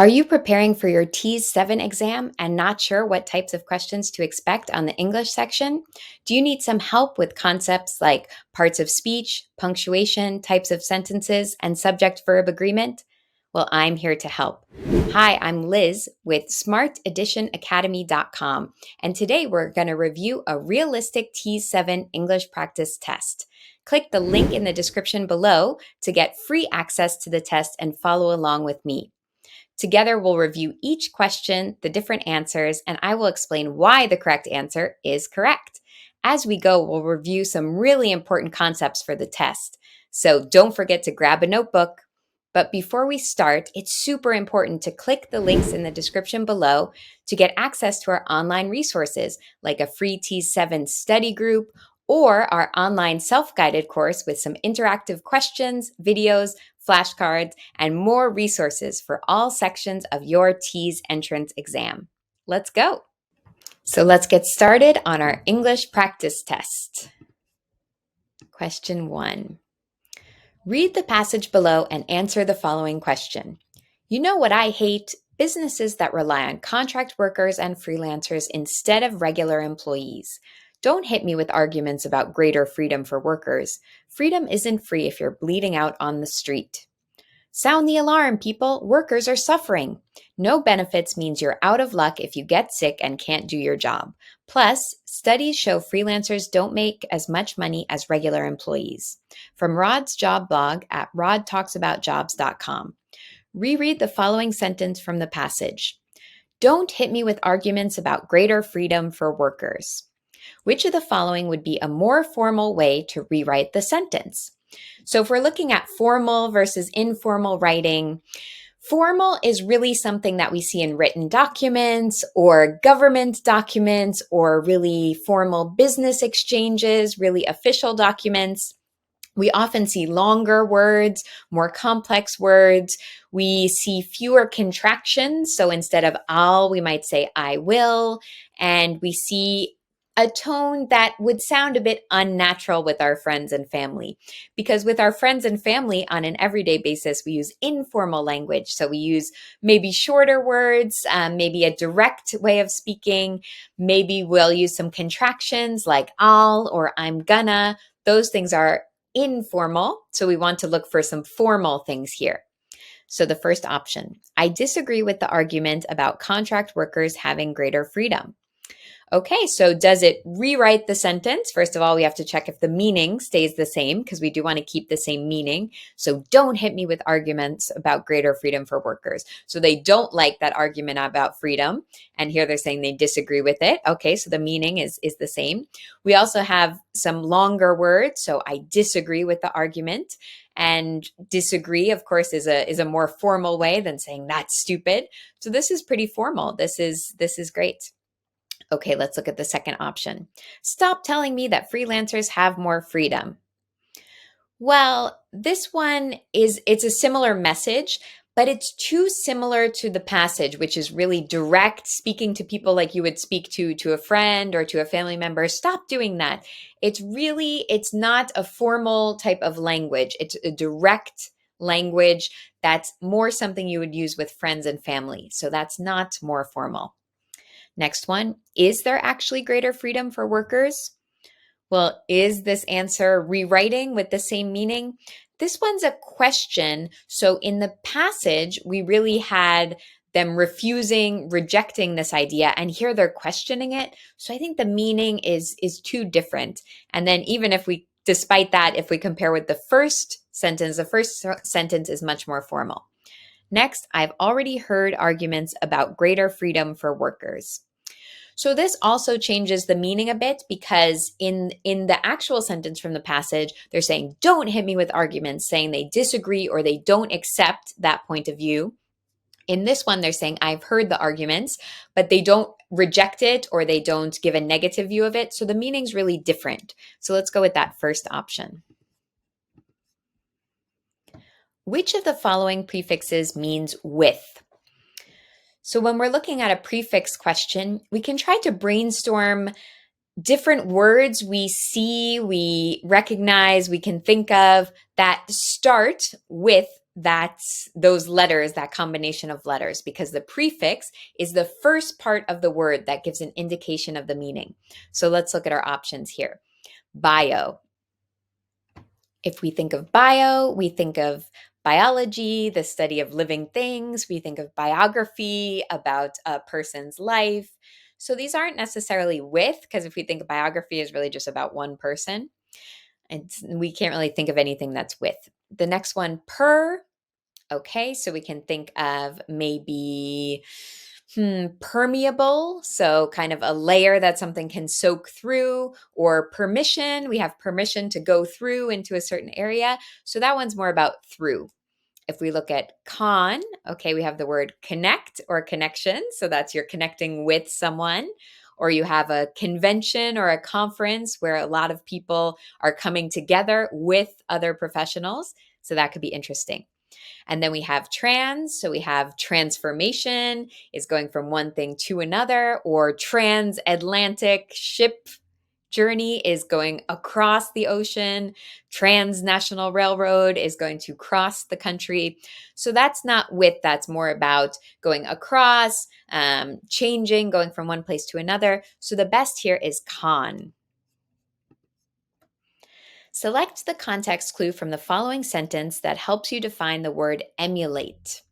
Are you preparing for your TEAS 7 exam and not sure what types of questions to expect on the English section? Do you need some help with concepts like parts of speech, punctuation, types of sentences, and subject-verb agreement? Well, I'm here to help. Hi, I'm Liz with smarteditionacademy.com, and today we're going to review a realistic TEAS 7 English practice test. Click the link in the description below to get free access to the test and follow along with me. Together, we'll review each question, the different answers, and I will explain why the correct answer is correct. As we go, we'll review some really important concepts for the test. So don't forget to grab a notebook. But before we start, it's super important to click the links in the description below to get access to our online resources, like a free TEAS 7 study group or our online self-guided course with some interactive questions, videos, flashcards, and more resources for all sections of your TEAS entrance exam. Let's go. So let's get started on our English practice test. Question 1. Read the passage below and answer the following question. You know what I hate? Businesses that rely on contract workers and freelancers instead of regular employees. Don't hit me with arguments about greater freedom for workers. Freedom isn't free if you're bleeding out on the street. Sound the alarm, people. Workers are suffering. No benefits means you're out of luck if you get sick and can't do your job. Plus, studies show freelancers don't make as much money as regular employees. From Rod's job blog at rodtalksaboutjobs.com. Reread the following sentence from the passage. Don't hit me with arguments about greater freedom for workers. Which of the following would be a more formal way to rewrite the sentence? So if we're looking at formal versus informal writing, formal is really something that we see in written documents or government documents or really formal business exchanges, really official documents. We often see longer words, more complex words. We see fewer contractions. So instead of I'll, we might say I will. And we see a tone that would sound a bit unnatural with our friends and family. Because with our friends and family on an everyday basis, we use informal language. So we use maybe shorter words, maybe a direct way of speaking. Maybe we'll use some contractions like I'll or I'm gonna. Those things are informal. So we want to look for some formal things here. So the first option, I disagree with the argument about contract workers having greater freedom. Okay, so does it rewrite the sentence? First of all, we have to check if the meaning stays the same because we do want to keep the same meaning. So don't hit me with arguments about greater freedom for workers. So they don't like that argument about freedom. And here they're saying they disagree with it. Okay, so the meaning is the same. We also have some longer words. So I disagree with the argument. And disagree, of course, is a more formal way than saying that's stupid. So this is pretty formal. This is great. Okay, let's look at the second option. Stop telling me that freelancers have more freedom. Well, this one it's a similar message, but it's too similar to the passage, which is really direct, speaking to people like you would speak to a friend or to a family member. Stop doing that. It's not a formal type of language. It's a direct language that's more something you would use with friends and family. So that's not more formal. Next one, is there actually greater freedom for workers? Well, is this answer rewriting with the same meaning? This one's a question. So in the passage, we really had them rejecting this idea, and here they're questioning it. So I think the meaning is too different. And then despite that, if we compare with the first sentence is much more formal. Next, I've already heard arguments about greater freedom for workers. So this also changes the meaning a bit because in the actual sentence from the passage, they're saying, don't hit me with arguments, saying they disagree or they don't accept that point of view. In this one, they're saying, I've heard the arguments, but they don't reject it or they don't give a negative view of it. So the meaning's really different. So let's go with that first option. Which of the following prefixes means with? So when we're looking at a prefix question, we can try to brainstorm different words we see, we recognize, we can think of that start with that's those letters, that combination of letters, because the prefix is the first part of the word that gives an indication of the meaning. So let's look at our options here. Bio. If we think of bio, we think of biology, the study of living things. We think of biography, about a person's life. So these aren't necessarily with, because if we think of biography is really just about one person, and we can't really think of anything that's with. The next one, per. Okay, so we can think of maybe permeable, so kind of a layer that something can soak through, or permission. We have permission to go through into a certain area. So that one's more about through. If we look at con, okay, we have the word connect or connection. So that's you're connecting with someone. Or you have a convention or a conference where a lot of people are coming together with other professionals. So that could be interesting. And then we have trans. So we have transformation is going from one thing to another, or transatlantic ship journey is going across the ocean. Transnational railroad is going to cross the country. So that's not with, that's more about going across, changing, going from one place to another. So the best here is con. Select the context clue from the following sentence that helps you define the word emulate.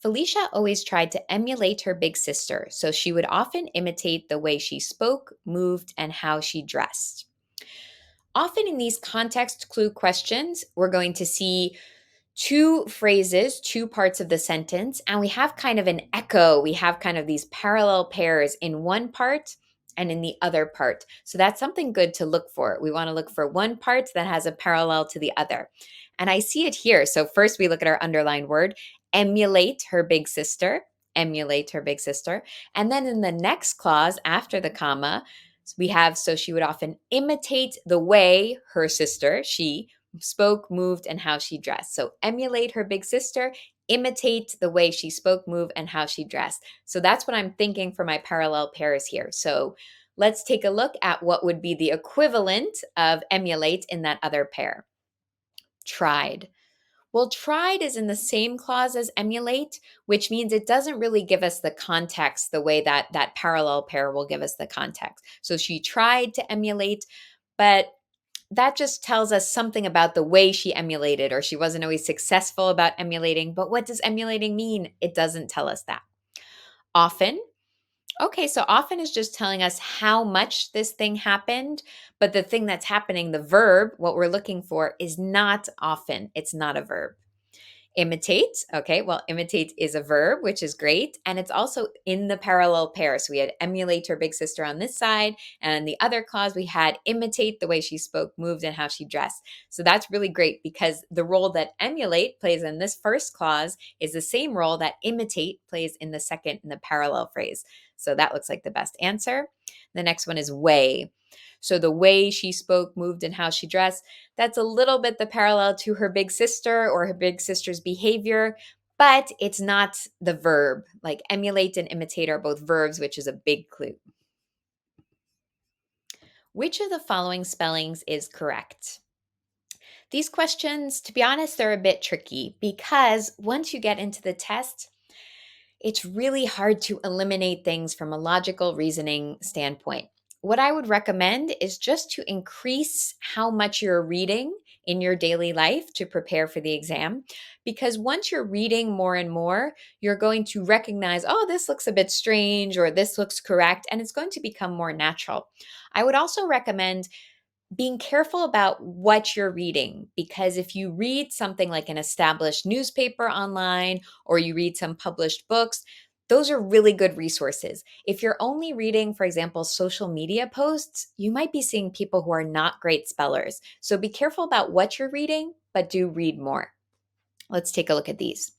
Felicia always tried to emulate her big sister, so she would often imitate the way she spoke, moved, and how she dressed. Often in these context clue questions, we're going to see two phrases, two parts of the sentence, and we have kind of an echo. We have kind of these parallel pairs in one part and in the other part. So that's something good to look for. We want to look for one part that has a parallel to the other. And I see it here. So first we look at our underlined word, emulate her big sister, emulate her big sister. And then in the next clause after the comma, we have, so she would often imitate the way her sister, she spoke, moved, and how she dressed. So emulate her big sister, imitate the way she spoke, moved, and how she dressed. So that's what I'm thinking for my parallel pairs here. So let's take a look at what would be the equivalent of emulate in that other pair. Tried. Well, tried is in the same clause as emulate, which means it doesn't really give us the context the way that that parallel pair will give us the context. So she tried to emulate, but that just tells us something about the way she emulated, or she wasn't always successful about emulating. But what does emulating mean? It doesn't tell us that. Often. Okay, so often is just telling us how much this thing happened, but the thing that's happening, the verb, what we're looking for is not often. It's not a verb. Imitate. Okay, well, imitate is a verb, which is great. And it's also in the parallel pair. So we had emulate her big sister on this side. And in the other clause, we had imitate the way she spoke, moved, and how she dressed. So that's really great because the role that emulate plays in this first clause is the same role that imitate plays in the second, in the parallel phrase. So that looks like the best answer. The next one is way. So the way she spoke, moved, and how she dressed, that's a little bit the parallel to her big sister or her big sister's behavior, but it's not the verb. Like emulate and imitate are both verbs, which is a big clue. Which of the following spellings is correct? These questions, to be honest, they're a bit tricky because once you get into the test, it's really hard to eliminate things from a logical reasoning standpoint. What I would recommend is just to increase how much you're reading in your daily life to prepare for the exam. Because once you're reading more and more, you're going to recognize, oh, this looks a bit strange or this looks correct, and it's going to become more natural. I would also recommend being careful about what you're reading, because if you read something like an established newspaper online or you read some published books, those are really good resources. If you're only reading, for example, social media posts, you might be seeing people who are not great spellers. So be careful about what you're reading, but do read more. Let's take a look at these.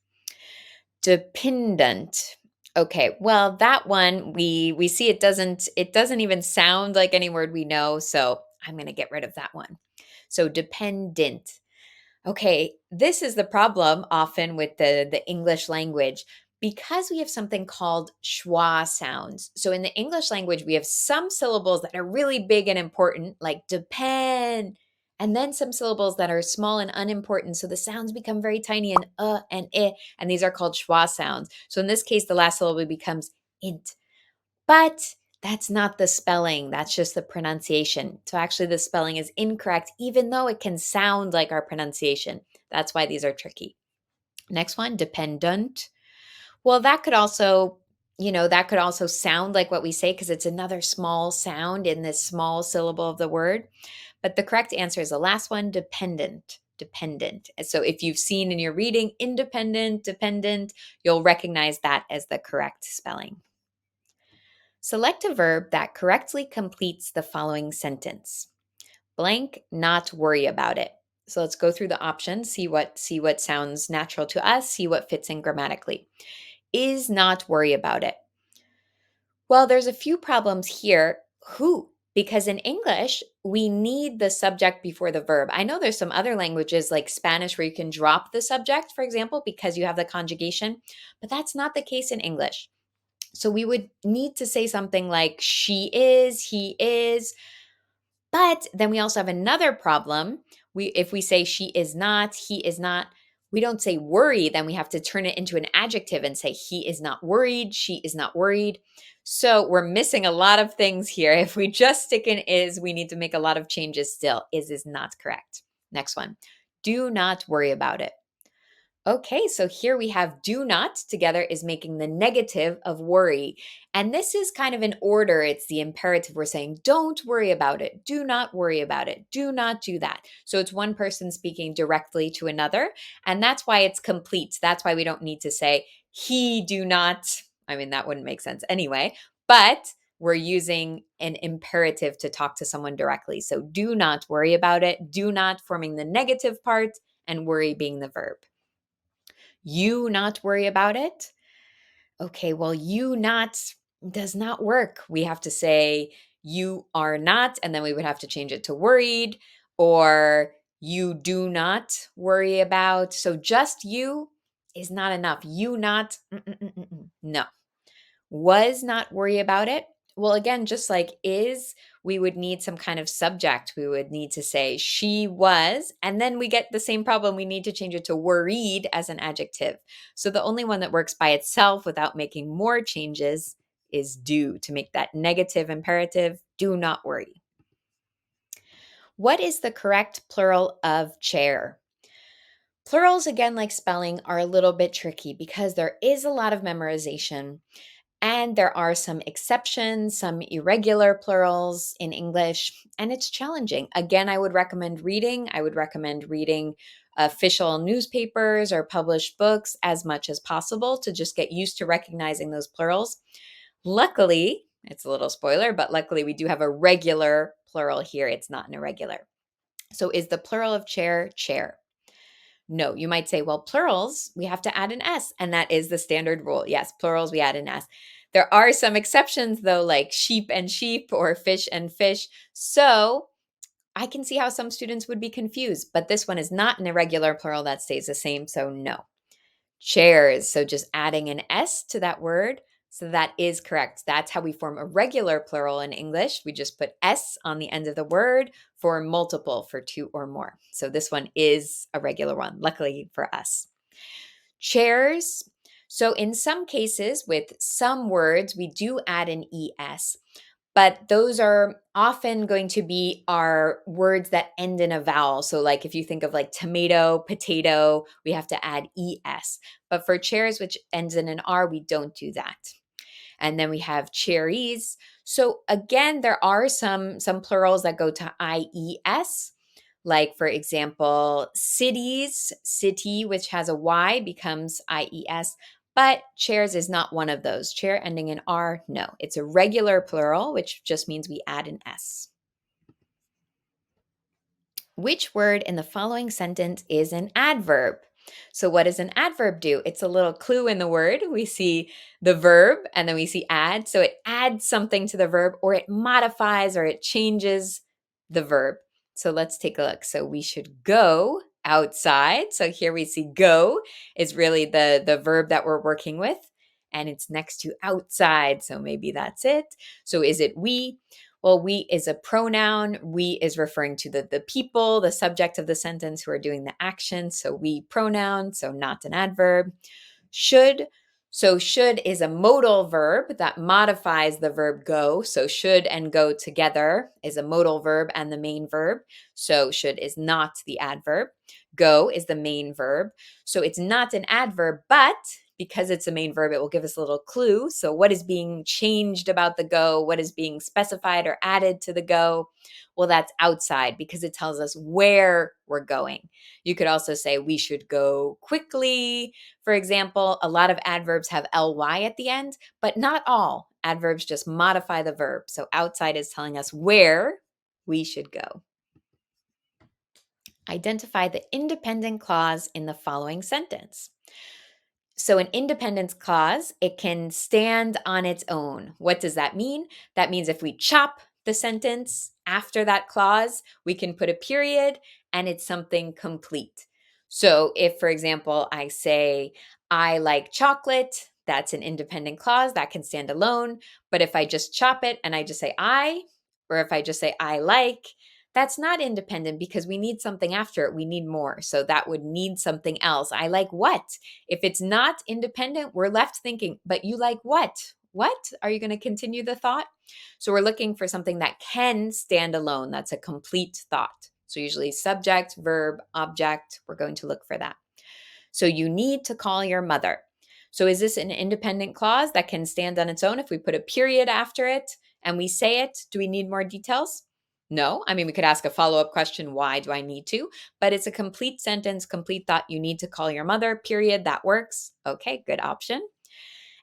Dependent. Okay, well, that one we see it doesn't even sound like any word we know, so I'm going to get rid of that one. So dependent. Okay, this is the problem often with the English language because we have something called schwa sounds. So in the English language, we have some syllables that are really big and important, like depend, And then some syllables that are small and unimportant. So the sounds become very tiny and I, and these are called schwa sounds. So in this case, the last syllable becomes int. But that's not the spelling. That's just the pronunciation. So actually, the spelling is incorrect, even though it can sound like our pronunciation. That's why these are tricky. Next one, dependent. Well, that could also sound like what we say because it's another small sound in this small syllable of the word. But the correct answer is the last one, dependent. Dependent. And so if you've seen in your reading independent, dependent, you'll recognize that as the correct spelling. Select a verb that correctly completes the following sentence. Blank, not worry about it. So let's go through the options, see what sounds natural to us, see what fits in grammatically. Is not worry about it. Well, there's a few problems here. Who? Because in English, we need the subject before the verb. I know there's some other languages like Spanish where you can drop the subject, for example, because you have the conjugation, but that's not the case in English. So we would need to say something like she is, he is, but then we also have another problem. If we say she is not, he is not, we don't say worry, then we have to turn it into an adjective and say he is not worried, she is not worried. So we're missing a lot of things here. If we just stick in is, we need to make a lot of changes still. Is not correct. Next one. Do not worry about it. Okay, so here we have do not together is making the negative of worry. And this is kind of in order. It's the imperative. We're saying, don't worry about it. Do not worry about it. Do not do that. So it's one person speaking directly to another. And that's why it's complete. That's why we don't need to say, he do not. I mean, that wouldn't make sense anyway. But we're using an imperative to talk to someone directly. So do not worry about it. Do not forming the negative part and worry being the verb. You not worry about it. Okay, well, you not does not work. We have to say you are not, and then we would have to change it to worried, or you do not worry about. So just you is not enough. You not, no. Was not worry about it. Well, again, just like is, we would need some kind of subject. We would need to say she was, and then we get the same problem. We need to change it to worried as an adjective. So the only one that works by itself without making more changes is do, to make that negative imperative. Do not worry. What is the correct plural of chair? Plurals, again, like spelling, are a little bit tricky because there is a lot of memorization. And there are some exceptions, some irregular plurals in English, and it's challenging. Again, I would recommend reading. I would recommend reading official newspapers or published books as much as possible to just get used to recognizing those plurals. Luckily, it's a little spoiler, but luckily we do have a regular plural here. It's not an irregular. So is the plural of chair, chair? No, you might say, well, plurals, we have to add an S, and that is the standard rule. Yes, plurals, we add an S. There are some exceptions, though, like sheep and sheep or fish and fish. So I can see how some students would be confused, but this one is not an irregular plural that stays the same. So no. Chairs. So just adding an S to that word. So that is correct. That's how we form a regular plural in English. We just put S on the end of the word for multiple, for two or more. So this one is a regular one, luckily for us. Chairs. So in some cases, with some words, we do add an ES, but those are often going to be our words that end in a vowel. So like if you think of like tomato, potato, we have to add ES. But for chairs, which ends in an R, we don't do that. And then we have cherries. So again, there are some plurals that go to IES. Like, for example, cities, city, which has a Y, becomes IES, but chairs is not one of those. Chair ending in R, no. It's a regular plural, which just means we add an S. Which word in the following sentence is an adverb? So what does an adverb do? It's a little clue in the word. We see the verb and then we see add. So it adds something to the verb, or it modifies or it changes the verb. So let's take a look. So we should go outside. So here we see go is really the verb that we're working with, and it's next to outside. So maybe that's it. So is it we? Well, we is a pronoun. We is referring to the people, the subject of the sentence who are doing the action. So we pronoun, so not an adverb. Should. So should is a modal verb that modifies the verb go. So should and go together is a modal verb and the main verb. So should is not the adverb. Go is the main verb. So it's not an adverb, but because it's a main verb, it will give us a little clue. So what is being changed about the go? What is being specified or added to the go? Well, that's outside because it tells us where we're going. You could also say we should go quickly. For example, a lot of adverbs have ly at the end, but not all. Adverbs just modify the verb. So outside is telling us where we should go. Identify the independent clause in the following sentence. So an independence clause, it can stand on its own. What does that mean? That means if we chop the sentence after that clause, we can put a period and it's something complete. So if, for example, I say, I like chocolate, that's an independent clause that can stand alone. But if I just chop it and I just say I, or if I just say I like, that's not independent because we need something after it. We need more. So that would need something else. I like what? If it's not independent, we're left thinking, but you like what? What? Are you going to continue the thought? So we're looking for something that can stand alone. That's a complete thought. So usually subject, verb, object, we're going to look for that. So you need to call your mother. So is this an independent clause that can stand on its own if we put a period after it and we say it? Do we need more details? No. I mean, we could ask a follow-up question, why do I need to? But it's a complete sentence, complete thought. You need to call your mother, period. That works. Okay, good option.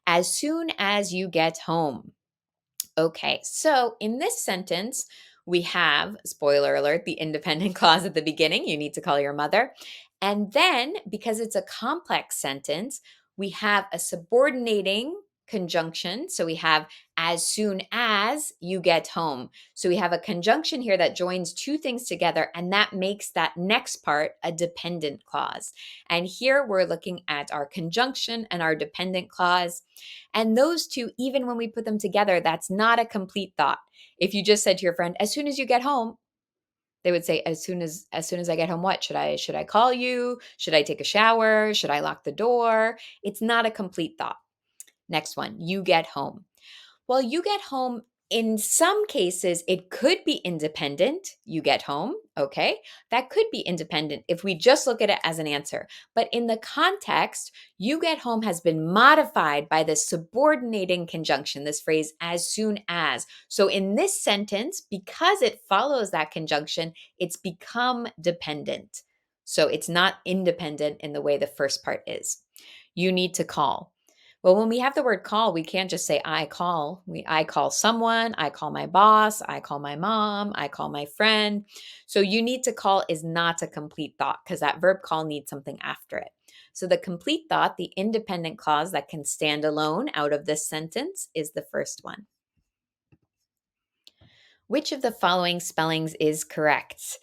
As soon as you get home. Okay, so in this sentence, we have, spoiler alert, the independent clause at the beginning. You need to call your mother. And then, because it's a complex sentence, we have a subordinating conjunction. So we have as soon as you get home. So we have a conjunction here that joins two things together, and that makes that next part a dependent clause. And here we're looking at our conjunction and our dependent clause. And those two, even when we put them together, that's not a complete thought. If you just said to your friend, as soon as you get home, they would say, as soon as I get home, what? Should I call you? Should I take a shower? Should I lock the door? It's not a complete thought. Next one, you get home. Well, you get home, in some cases, it could be independent. You get home, okay? That could be independent if we just look at it as an answer. But in the context, you get home has been modified by the subordinating conjunction, this phrase, as soon as. So in this sentence, because it follows that conjunction, it's become dependent. So it's not independent in the way the first part is. You need to call. Well, when we have the word call, we can't just say I call. I call someone, I call my boss, I call my mom, I call my friend. So you need to call is not a complete thought because that verb call needs something after it. So the complete thought, the independent clause that can stand alone out of this sentence is the first one. Which of the following spellings is correct?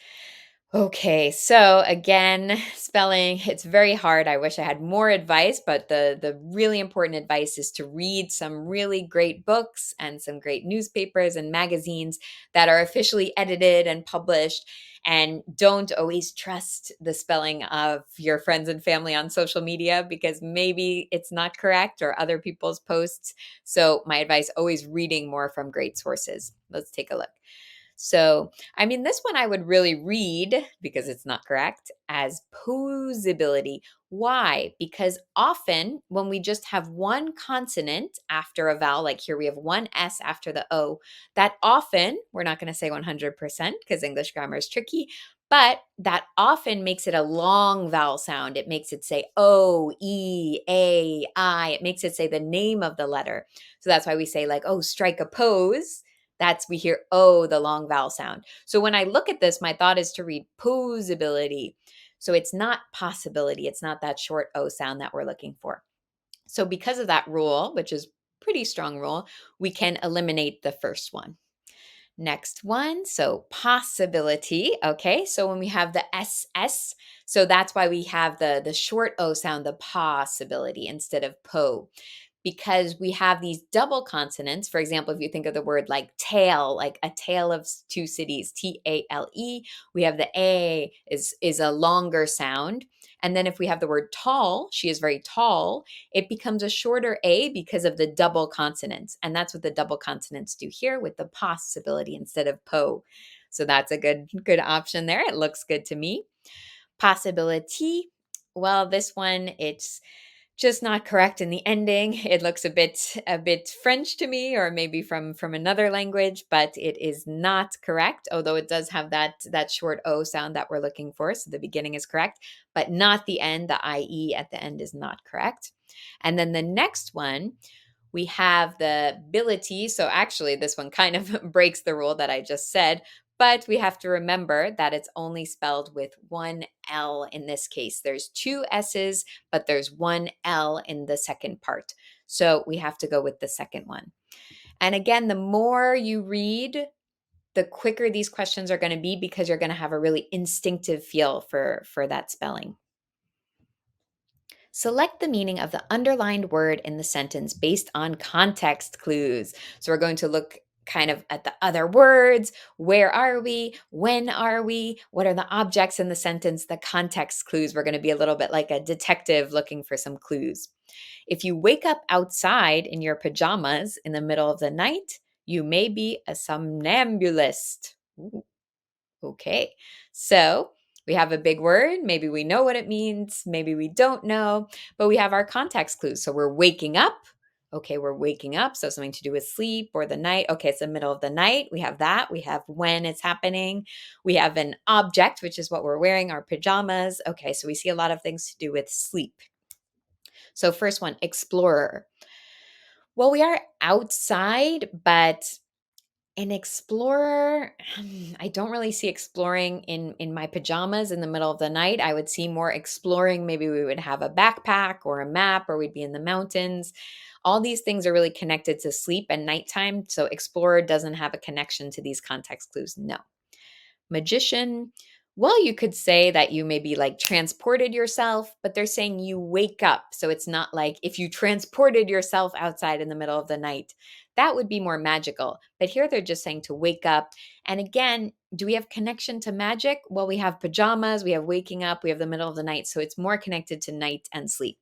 Okay, so again, spelling, it's very hard. I wish I had more advice, but the really important advice is to read some really great books and some great newspapers and magazines that are officially edited and published. And don't always trust the spelling of your friends and family on social media because maybe it's not correct or other people's posts. So my advice, always reading more from great sources. Let's take a look. So, I mean, this one I would really read because it's not correct as posability. Why? Because often when we just have one consonant after a vowel, like here we have one S after the O, that often, we're not going to say 100% because English grammar is tricky, but that often makes it a long vowel sound. It makes it say O, E, A, I. It makes it say the name of the letter. So that's why we say, like, oh, strike a pose. We hear O, the long vowel sound. So when I look at this, my thought is to read posability. So it's not possibility. It's not that short O sound that we're looking for. So because of that rule, which is pretty strong rule, we can eliminate the first one. Next one, so possibility. Okay, so when we have the SS, so that's why we have the short O sound, the possibility instead of po. because we have these double consonants. For example, if you think of the word like tale, like a tale of two cities, Tale, we have the A is a longer sound. And then if we have the word tall, she is very tall, it becomes a shorter A because of the double consonants. And that's what the double consonants do here with the possibility instead of po. So that's a good option there. It looks good to me. Possibility. Well, this one, it's just not correct in the ending. It looks a bit French to me, or maybe from another language, but it is not correct, although it does have that short O sound that we're looking for. So the beginning is correct, but not the end. The IE at the end is not correct. And then the next one, we have the ability. So actually, this one kind of breaks the rule that I just said, but we have to remember that it's only spelled with one L in this case. There's two S's, but there's one L in the second part. So we have to go with the second one. And again, the more you read, the quicker these questions are going to be because you're going to have a really instinctive feel for that spelling. Select the meaning of the underlined word in the sentence based on context clues. So we're going to look kind of at the other words. Where are we? When are we? What are the objects in the sentence? The context clues. We're going to be a little bit like a detective looking for some clues. If you wake up outside in your pajamas in the middle of the night, you may be a somnambulist. Ooh. Okay, so we have a big word. Maybe we know what it means. Maybe we don't know, but we have our context clues. So we're waking up. Okay, we're waking up. So something to do with sleep or the night. Okay, it's the middle of the night. We have that. We have when it's happening. We have an object, which is what we're wearing, our pajamas. Okay, so we see a lot of things to do with sleep. So, first one, explorer. Well, we are outside, but an explorer, I don't really see exploring in my pajamas in the middle of the night. I would see more exploring. Maybe we would have a backpack or a map, or we'd be in the mountains. All these things are really connected to sleep and nighttime. So explorer doesn't have a connection to these context clues. No. Magician, well, you could say that you maybe like transported yourself, but they're saying you wake up. So it's not like if you transported yourself outside in the middle of the night, that would be more magical. But here they're just saying to wake up. And again, do we have connection to magic? Well, we have pajamas, we have waking up, we have the middle of the night. So it's more connected to night and sleep,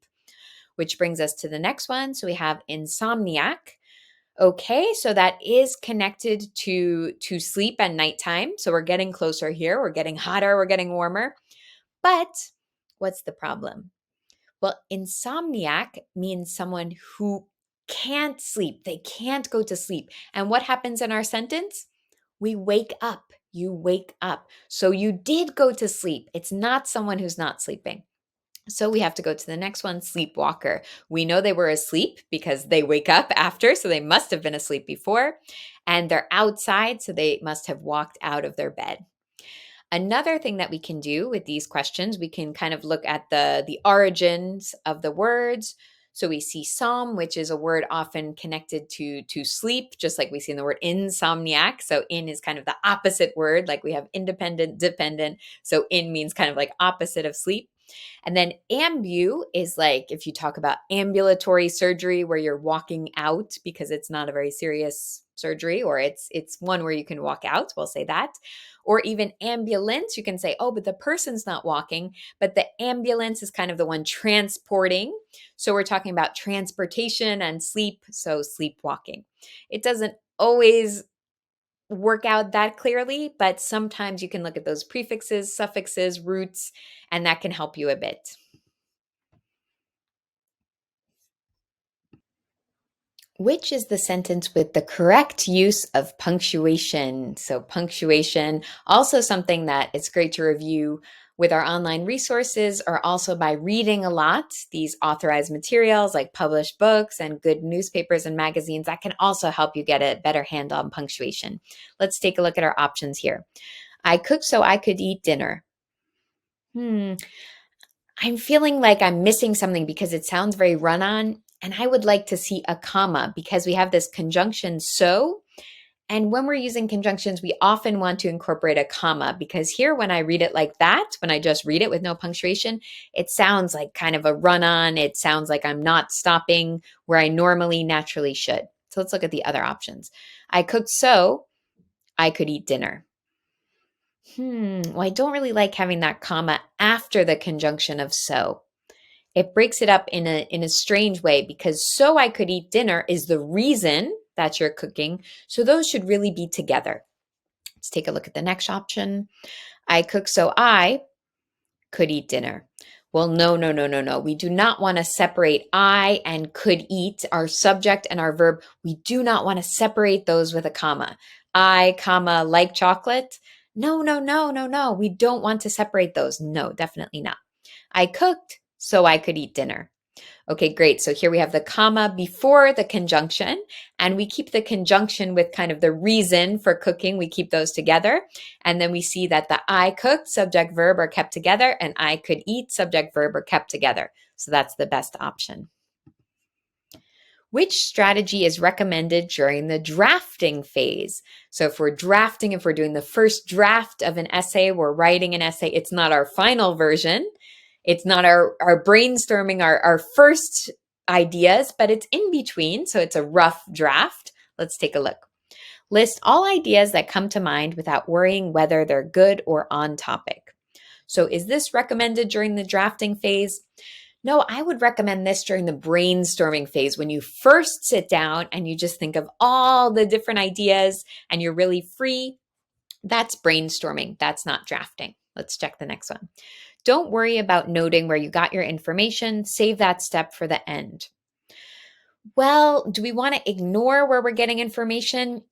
which brings us to the next one. So we have insomniac. Okay, so that is connected to sleep and nighttime. So we're getting closer here. We're getting hotter, we're getting warmer. But what's the problem? Well, insomniac means someone who can't sleep. They can't go to sleep. And what happens in our sentence? We wake up. You wake up. So you did go to sleep. It's not someone who's not sleeping. So we have to go to the next one, sleepwalker. We know they were asleep because they wake up after, so they must have been asleep before. And they're outside, so they must have walked out of their bed. Another thing that we can do with these questions, we can kind of look at the origins of the words. So we see som, which is a word often connected to sleep, just like we see in the word insomniac. So in is kind of the opposite word, like we have independent, dependent. So in means kind of like opposite of sleep. And then ambu is like if you talk about ambulatory surgery where you're walking out because it's not a very serious surgery, or it's one where you can walk out, we'll say that. Or even ambulance, you can say, oh, but the person's not walking, but the ambulance is kind of the one transporting. So we're talking about transportation and sleep, so sleepwalking. It doesn't always work out that clearly, but sometimes you can look at those prefixes, suffixes, roots, and that can help you a bit. Which is the sentence with the correct use of punctuation? So, punctuation, also something that it's great to review with our online resources, or also by reading a lot, these authorized materials like published books and good newspapers and magazines. That can also help you get a better handle on punctuation. Let's take a look at our options here. I cook so I could eat dinner. I'm feeling like I'm missing something because it sounds very run on. And I would like to see a comma because we have this conjunction so. And when we're using conjunctions, we often want to incorporate a comma because here, when I read it like that, when I just read it with no punctuation, it sounds like kind of a run on. It sounds like I'm not stopping where I normally naturally should. So let's look at the other options. I cooked so I could eat dinner. Well, I don't really like having that comma after the conjunction of so. It breaks it up in a strange way because so I could eat dinner is the reason that you're cooking. So those should really be together. Let's take a look at the next option. I cook so I could eat dinner. Well, no, no, no, no, no. We do not want to separate I and could eat, our subject and our verb. We do not want to separate those with a comma. I, comma, like chocolate. No, no, no, no, no. We don't want to separate those. No, definitely not. I cooked so I could eat dinner. Okay, great. So here we have the comma before the conjunction, and we keep the conjunction with kind of the reason for cooking. We keep those together. And then we see that the I cooked, subject, verb are kept together, and I could eat, subject, verb are kept together. So that's the best option. Which strategy is recommended during the drafting phase? So if we're drafting, if we're doing the first draft of an essay, we're writing an essay, it's not our final version. It's not our brainstorming, our first ideas, but it's in between. So it's a rough draft. Let's take a look. List all ideas that come to mind without worrying whether they're good or on topic. So is this recommended during the drafting phase? No, I would recommend this during the brainstorming phase when you first sit down and you just think of all the different ideas and you're really free. That's brainstorming. That's not drafting. Let's check the next one. Don't worry about noting where you got your information. Save that step for the end. Well, do we want to ignore where we're getting information?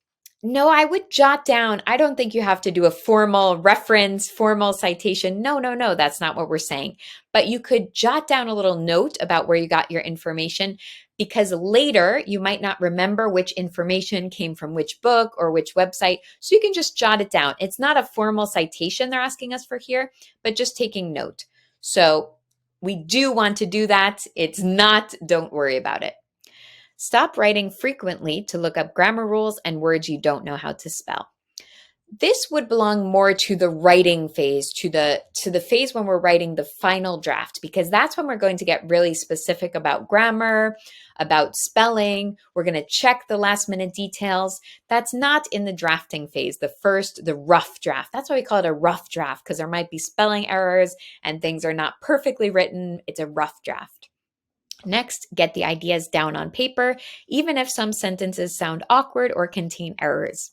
No, I would jot down. I don't think you have to do a formal reference, formal citation. No, no, no, that's not what we're saying. But you could jot down a little note about where you got your information because later you might not remember which information came from which book or which website. So you can just jot it down. It's not a formal citation they're asking us for here, but just taking note. So we do want to do that. It's not, don't worry about it. Stop writing frequently to look up grammar rules and words you don't know how to spell. This would belong more to the writing phase, to the phase when we're writing the final draft, because that's when we're going to get really specific about grammar, about spelling. We're going to check the last minute details. That's not in the drafting phase, the rough draft. That's why we call it a rough draft, because there might be spelling errors and things are not perfectly written. It's a rough draft. Next, get the ideas down on paper, even if some sentences sound awkward or contain errors.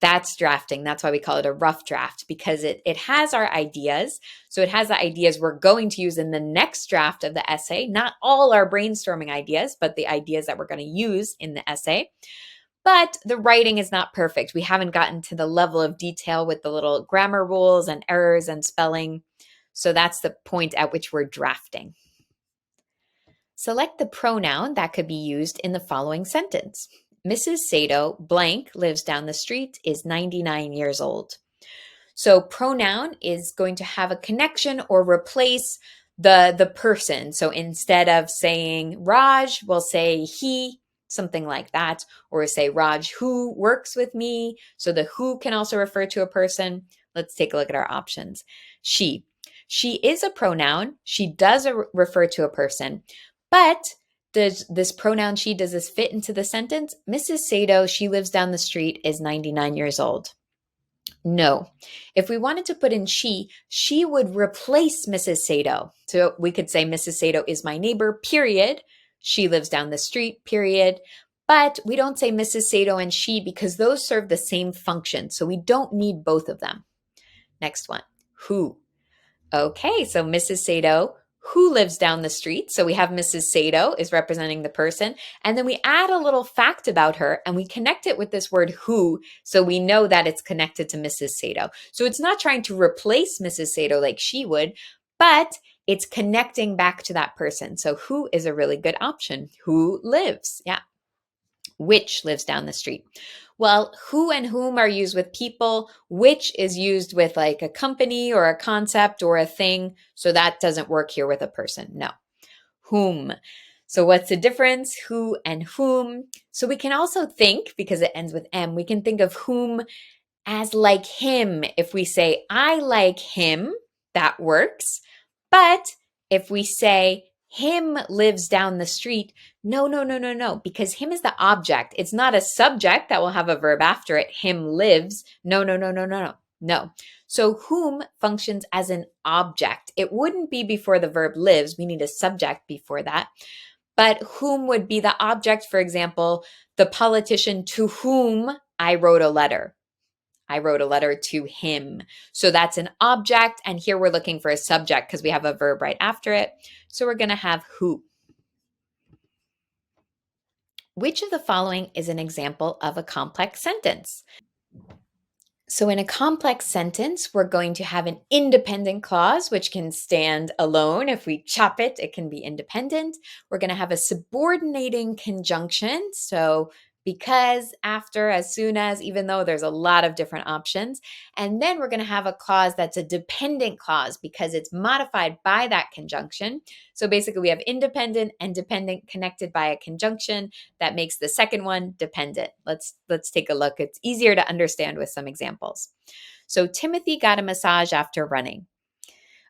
That's drafting. That's why we call it a rough draft, because it has our ideas. So it has the ideas we're going to use in the next draft of the essay, not all our brainstorming ideas, but the ideas that we're going to use in the essay. But the writing is not perfect. We haven't gotten to the level of detail with the little grammar rules and errors and spelling. So that's the point at which we're drafting. Select the pronoun that could be used in the following sentence. Mrs. Sato blank lives down the street, is 99 years old. So pronoun is going to have a connection or replace the person. So instead of saying Raj, we'll say he, something like that, or say Raj who works with me. So the who can also refer to a person. Let's take a look at our options. She. She is a pronoun. She does refer to a person. But does this pronoun she, does this fit into the sentence? Mrs. Sato, she lives down the street, is 99 years old. No. If we wanted to put in she would replace Mrs. Sato. So we could say Mrs. Sato is my neighbor, period. She lives down the street, period. But we don't say Mrs. Sato and she because those serve the same function. So we don't need both of them. Next one, who. Okay, so Mrs. Sato, who lives down the street. So we have Mrs. Sato is representing the person. And then we add a little fact about her and we connect it with this word who. So we know that it's connected to Mrs. Sato. So it's not trying to replace Mrs. Sato like she would, but it's connecting back to that person. So who is a really good option. Who lives? Yeah. Which lives down the street. Well, who and whom are used with people. Which is used with like a company or a concept or a thing. So that doesn't work here with a person. No. Whom. So what's the difference? Who and whom. So we can also think, because it ends with M, we can think of whom as like him. If we say, I like him, that works. But if we say, him lives down the street, no, no, no, no, no, because him is the object. It's not a subject that will have a verb after it. Him lives. No, no, no, no, no, no, no. So whom functions as an object. It wouldn't be before the verb lives. We need a subject before that. But whom would be the object? For example, the politician to whom I wrote a letter. I wrote a letter to him. So that's an object. And here we're looking for a subject because we have a verb right after it. So we're going to have who. Which of the following is an example of a complex sentence? So in a complex sentence, we're going to have an independent clause, which can stand alone. If we chop it, it can be independent. We're going to have a subordinating conjunction. So because, after, as soon as, even though there's a lot of different options. And then we're going to have a clause that's a dependent clause because it's modified by that conjunction. So basically we have independent and dependent connected by a conjunction that makes the second one dependent. Let's take a look. It's easier to understand with some examples. So Timothy got a massage after running.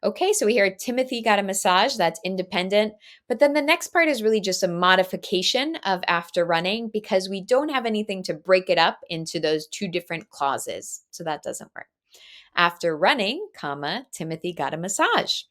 Okay, so we hear Timothy got a massage, that's independent. But then the next part is really just a modification of after running because we don't have anything to break it up into those two different clauses. So that doesn't work. After running, comma, Timothy got a massage.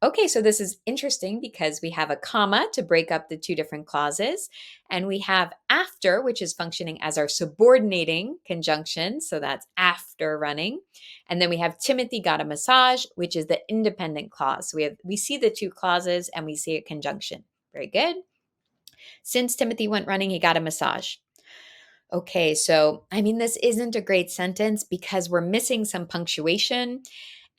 Okay, so this is interesting because we have a comma to break up the two different clauses, and we have after, which is functioning as our subordinating conjunction. So that's after running. And then we have Timothy got a massage, which is the independent clause. So we see the two clauses and we see a conjunction. Very good. Since Timothy went running, he got a massage. Okay, so this isn't a great sentence because we're missing some punctuation.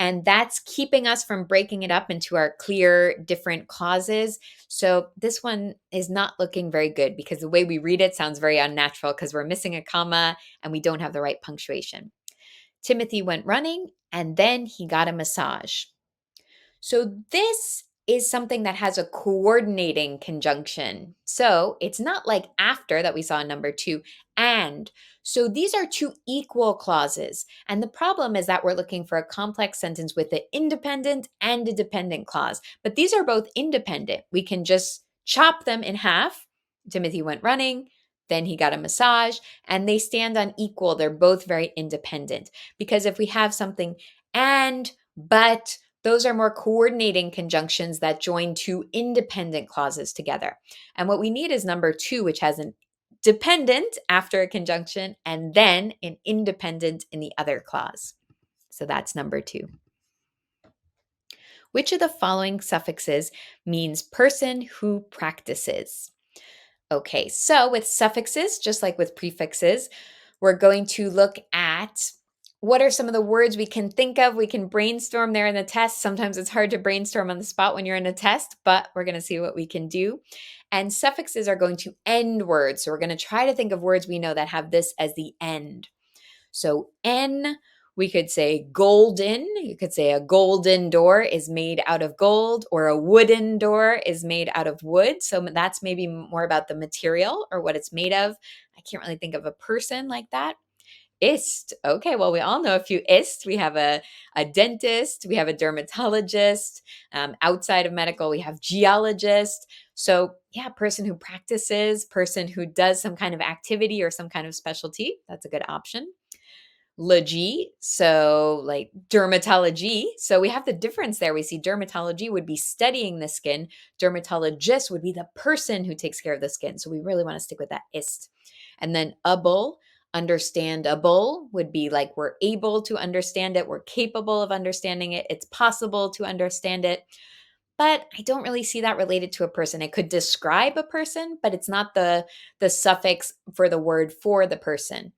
And that's keeping us from breaking it up into our clear, different clauses. So this one is not looking very good because the way we read it sounds very unnatural because we're missing a comma and we don't have the right punctuation. Timothy went running and then he got a massage. So this is something that has a coordinating conjunction. So it's not like after that we saw in number 2 and. So these are two equal clauses. And the problem is that we're looking for a complex sentence with an independent and a dependent clause. But these are both independent. We can just chop them in half. Timothy went running, then he got a massage, and they stand on equal. They're both very independent. Because if we have something and, but, those are more coordinating conjunctions that join two independent clauses together. And what we need is number 2, which has an dependent after a conjunction and then an independent in the other clause. So that's number 2. Which of the following suffixes means person who practices? Okay, so with suffixes, just like with prefixes, we're going to look at what are some of the words we can think of. We can brainstorm there in the test. Sometimes it's hard to brainstorm on the spot when you're in a test, but we're going to see what we can do. And suffixes are going to end words. So we're going to try to think of words we know that have this as the end. So N, we could say golden. You could say a golden door is made out of gold, or a wooden door is made out of wood. So that's maybe more about the material or what it's made of. I can't really think of a person like that. Ist. Okay, well, we all know a few ists. We have a dentist, we have a dermatologist. Outside of medical, we have geologist. So yeah, person who practices, person who does some kind of activity or some kind of specialty. That's a good option. Logy, so like dermatology. So we have the difference there. We see dermatology would be studying the skin. Dermatologist would be the person who takes care of the skin. So we really want to stick with that ist. And then able, understandable would be like we're able to understand it. We're capable of understanding it. It's possible to understand it. But I don't really see that related to a person. It could describe a person, but it's not the suffix for the word for the person.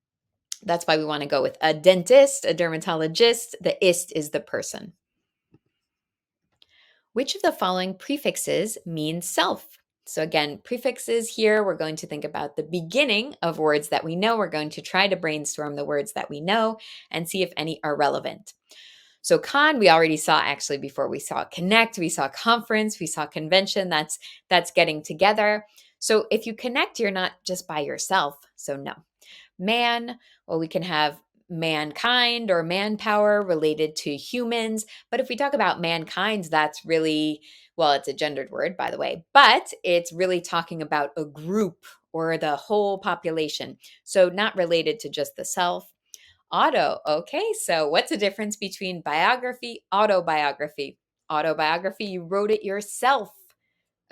That's why we want to go with a dentist, a dermatologist. The ist is the person. Which of the following prefixes means self? So again, prefixes here, we're going to think about the beginning of words that we know. We're going to try to brainstorm the words that we know and see if any are relevant. So con we already saw actually before. We saw connect, we saw conference, we saw convention. That's getting together. So if you connect, you're not just by yourself. So no. Man, well, we can have mankind or manpower related to humans. But if we talk about mankind, that's really, well, it's a gendered word, by the way, but it's really talking about a group or the whole population. So not related to just the self. Auto. Okay, so what's the difference between biography, autobiography? Autobiography, you wrote it yourself.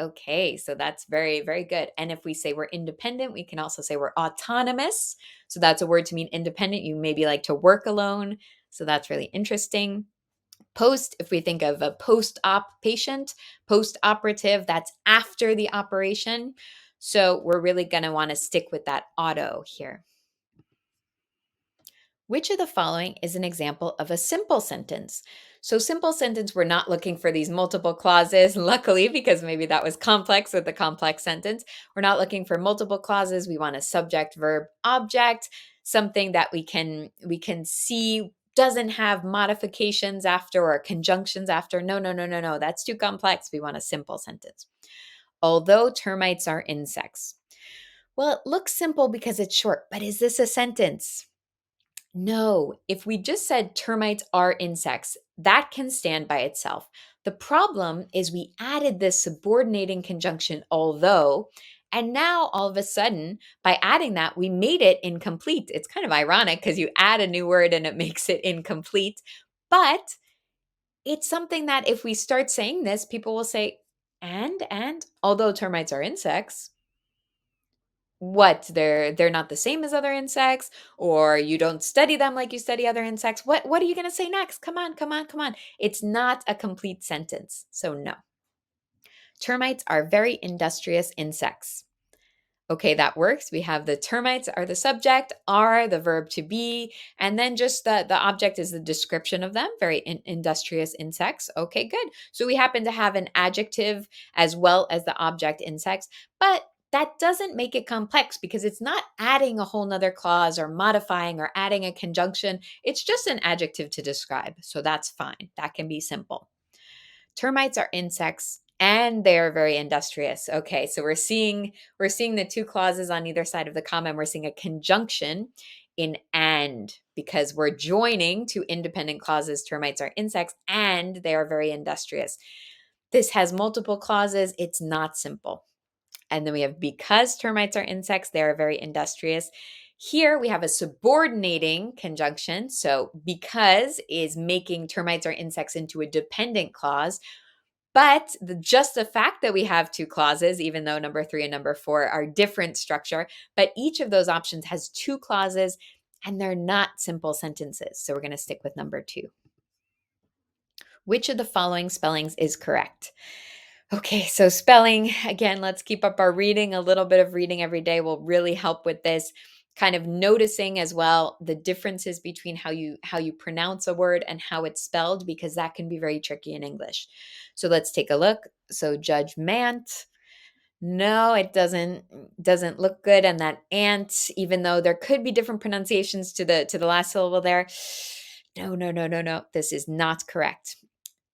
Okay, so that's very, very good. And if we say we're independent, we can also say we're autonomous. So that's a word to mean independent. You maybe like to work alone. So that's really interesting. Post, if we think of a post op patient, post operative, that's after the operation. So we're really going to want to stick with that auto here. Which of the following is an example of a simple sentence? So, simple sentence, we're not looking for these multiple clauses, luckily, because maybe that was complex with the complex sentence. We're not looking for multiple clauses. We want a subject, verb, object, something that we can see doesn't have modifications after or conjunctions after. No, no, no, no, no. That's too complex. We want a simple sentence. Although termites are insects. Well, it looks simple because it's short, but is this a sentence? No, if we just said termites are insects, that can stand by itself. The problem is we added this subordinating conjunction, although, and now all of a sudden, by adding that, we made it incomplete. It's kind of ironic because you add a new word and it makes it incomplete. But it's something that if we start saying this, people will say, and, although termites are insects, what, they're not the same as other insects, or you don't study them like you study other insects. What are you going to say next? Come on, come on, come on. It's not a complete sentence. So no. Termites are very industrious insects. Okay, that works. We have the termites are the subject, are the verb to be, and then just the object is the description of them, very industrious insects. Okay, good. So we happen to have an adjective as well as the object insects, but that doesn't make it complex because it's not adding a whole nother clause or modifying or adding a conjunction. It's just an adjective to describe. So that's fine. That can be simple. Termites are insects and they are very industrious. Okay, so we're seeing the two clauses on either side of the comma, and we're seeing a conjunction in and because we're joining two independent clauses. Termites are insects and they are very industrious. This has multiple clauses. It's not simple. And then we have because termites are insects, they are very industrious. Here we have a subordinating conjunction. So because is making termites are insects into a dependent clause. But just the fact that we have two clauses, even though number 3 and number 4 are different structure, but each of those options has two clauses and they're not simple sentences. So we're going to stick with number 2. Which of the following spellings is correct? Okay, so spelling, again, let's keep up our reading. A little bit of reading every day will really help with this. Kind of noticing as well the differences between how you pronounce a word and how it's spelled, because that can be very tricky in English. So let's take a look. So judgment. No, it doesn't look good. And that ant, even though there could be different pronunciations to the last syllable there. No, no, no, no, no. This is not correct.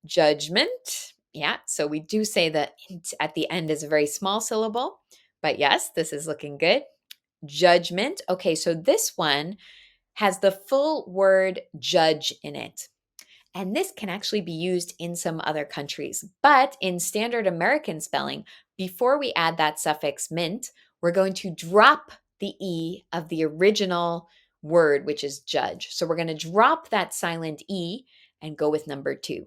Judgment. Yeah, so we do say that at the end is a very small syllable, but yes, this is looking good. Judgment. Okay, so this one has the full word judge in it. And this can actually be used in some other countries. But in standard American spelling, before we add that suffix ment, we're going to drop the E of the original word, which is judge. So we're going to drop that silent E and go with number 2.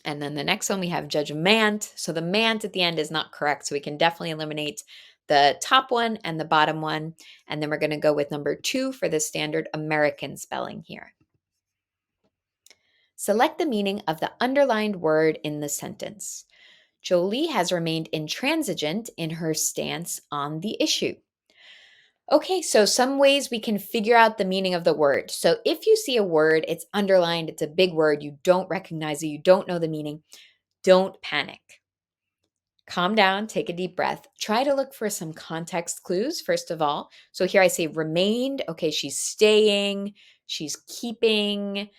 And then the next one we have judgment. So the mant at the end is not correct. So we can definitely eliminate the top one and the bottom one. And then we're going to go with number 2 for the standard American spelling here. Select the meaning of the underlined word in the sentence. Jolie has remained intransigent in her stance on the issue. Okay, so some ways we can figure out the meaning of the word. So if you see a word, it's underlined, it's a big word, you don't recognize it, you don't know the meaning, don't panic. Calm down, take a deep breath. Try to look for some context clues, first of all. So here I say remained. Okay, she's staying, she's keeping,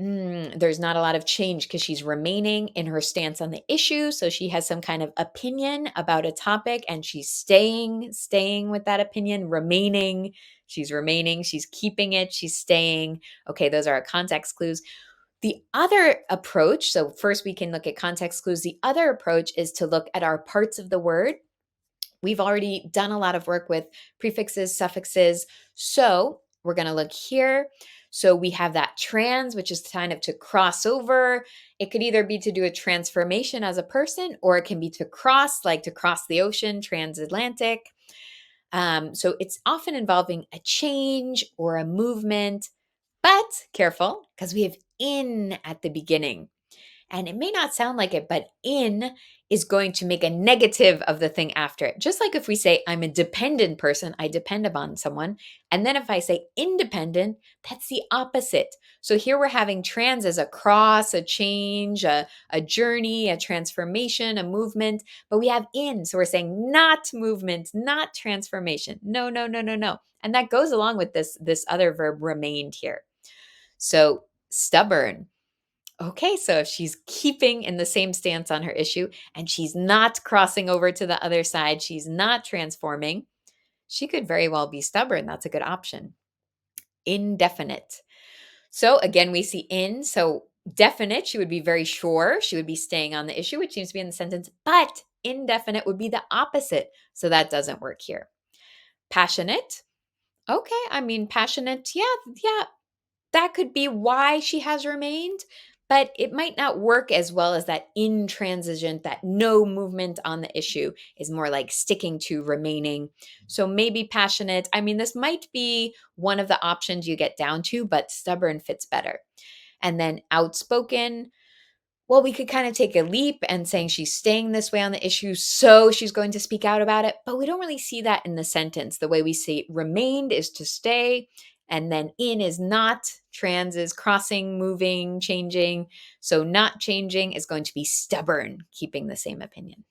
There's not a lot of change because she's remaining in her stance on the issue. So she has some kind of opinion about a topic and she's staying with that opinion, remaining, she's keeping it, she's staying. Okay, those are our context clues. The other approach, so first we can look at context clues. The other approach is to look at our parts of the word. We've already done a lot of work with prefixes, suffixes. So we're going to look here. So we have that trans, which is kind of to cross over. It could either be to do a transformation as a person, or it can be to cross, like to cross the ocean, transatlantic. So it's often involving a change or a movement, but careful because we have in at the beginning. And it may not sound like it, but in is going to make a negative of the thing after it. Just like if we say, I'm a dependent person, I depend upon someone. And then if I say independent, that's the opposite. So here we're having trans as a cross, a change, a journey, a transformation, a movement. But we have in. So we're saying not movement, not transformation. No, no, no, no, no. And that goes along with this other verb remained here. So stubborn. Okay, so if she's keeping in the same stance on her issue and she's not crossing over to the other side, she's not transforming, she could very well be stubborn. That's a good option. Indefinite. So again, we see in. So definite, she would be very sure. She would be staying on the issue, which seems to be in the sentence, but indefinite would be the opposite. So that doesn't work here. Passionate. Okay, I mean, passionate. Yeah, that could be why she has remained, but it might not work as well as that intransigent, that no movement on the issue is more like sticking to remaining. So maybe passionate. I mean, this might be one of the options you get down to, but stubborn fits better. And then outspoken. Well, we could kind of take a leap and saying she's staying this way on the issue, so she's going to speak out about it. But we don't really see that in the sentence. The way we see remained is to stay, and then in is not. Trans is crossing, moving, changing. So not changing is going to be stubborn, keeping the same opinion.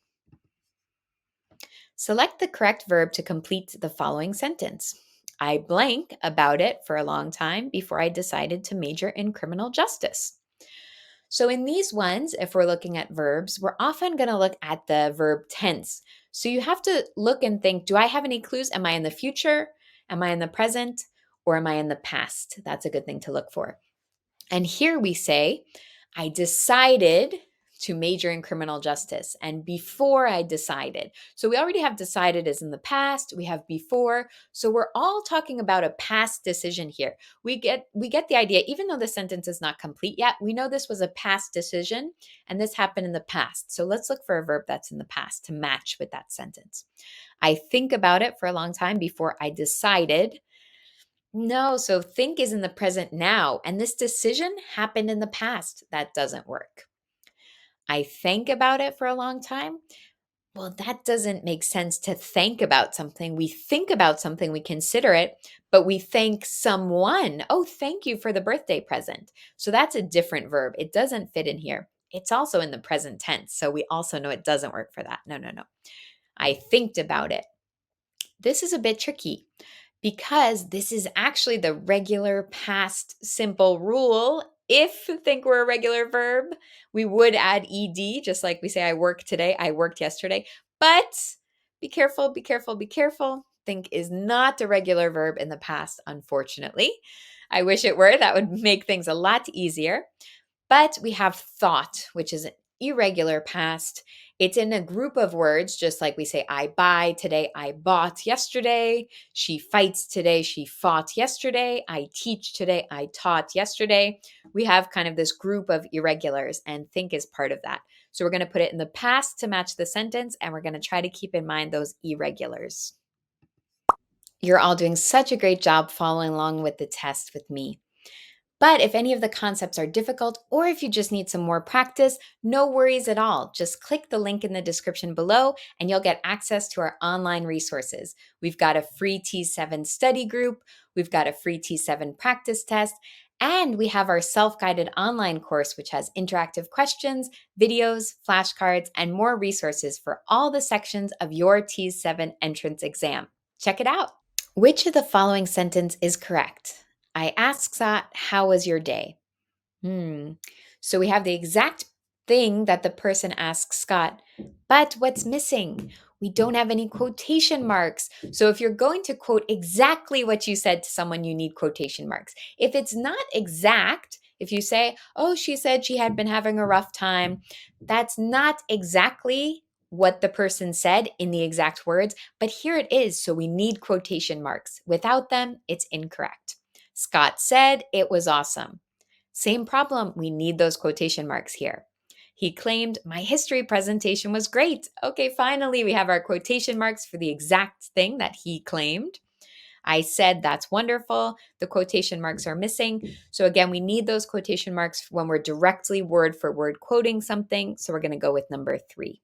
Select the correct verb to complete the following sentence. I blank about it for a long time before I decided to major in criminal justice. So in these ones, if we're looking at verbs, we're often going to look at the verb tense. So you have to look and think, do I have any clues? Am I in the future? Am I in the present? Or am I in the past? That's a good thing to look for. And here we say, I decided to major in criminal justice. And before I decided. So we already have decided as in the past, we have before. So we're all talking about a past decision here. We get the idea, even though the sentence is not complete yet, we know this was a past decision and this happened in the past. So let's look for a verb that's in the past to match with that sentence. I think about it for a long time before I decided. No, so think is in the present now, and this decision happened in the past. That doesn't work. I think about it for a long time. Well, that doesn't make sense to think about something. We think about something, we consider it, but we thank someone. Oh, thank you for the birthday present. So that's a different verb. It doesn't fit in here. It's also in the present tense. So we also know it doesn't work for that. No, no, no. I thinked about it. This is a bit tricky because this is actually the regular past simple rule. If think were a regular verb, we would add ed, just like we say, I work today, I worked yesterday. But be careful, be careful, be careful. Think is not a regular verb in the past, unfortunately. I wish it were. That would make things a lot easier. But we have thought, which is an irregular past. It's in a group of words, just like we say, I buy today, I bought yesterday. She fights today, she fought yesterday. I teach today, I taught yesterday. We have kind of this group of irregulars, and think is part of that. So we're going to put it in the past to match the sentence, and we're going to try to keep in mind those irregulars. You're all doing such a great job following along with the test with me. But if any of the concepts are difficult, or if you just need some more practice, no worries at all. Just click the link in the description below and you'll get access to our online resources. We've got a free T7 study group, we've got a free T7 practice test, and we have our self-guided online course, which has interactive questions, videos, flashcards, and more resources for all the sections of your T7 entrance exam. Check it out. Which of the following sentence is correct? I asked Zat, how was your day? Hmm. So we have the exact thing that the person asks Scott, but what's missing? We don't have any quotation marks. So if you're going to quote exactly what you said to someone, you need quotation marks. If it's not exact, if you say, oh, she said she had been having a rough time, that's not exactly what the person said in the exact words, but here it is. So we need quotation marks. Without them, it's incorrect. Scott said it was awesome. Same problem. We need those quotation marks here. He claimed, my history presentation was great. Okay, finally, we have our quotation marks for the exact thing that he claimed. I said, that's wonderful. The quotation marks are missing. So, again, we need those quotation marks when we're directly word for word quoting something. So, we're going to go with number 3.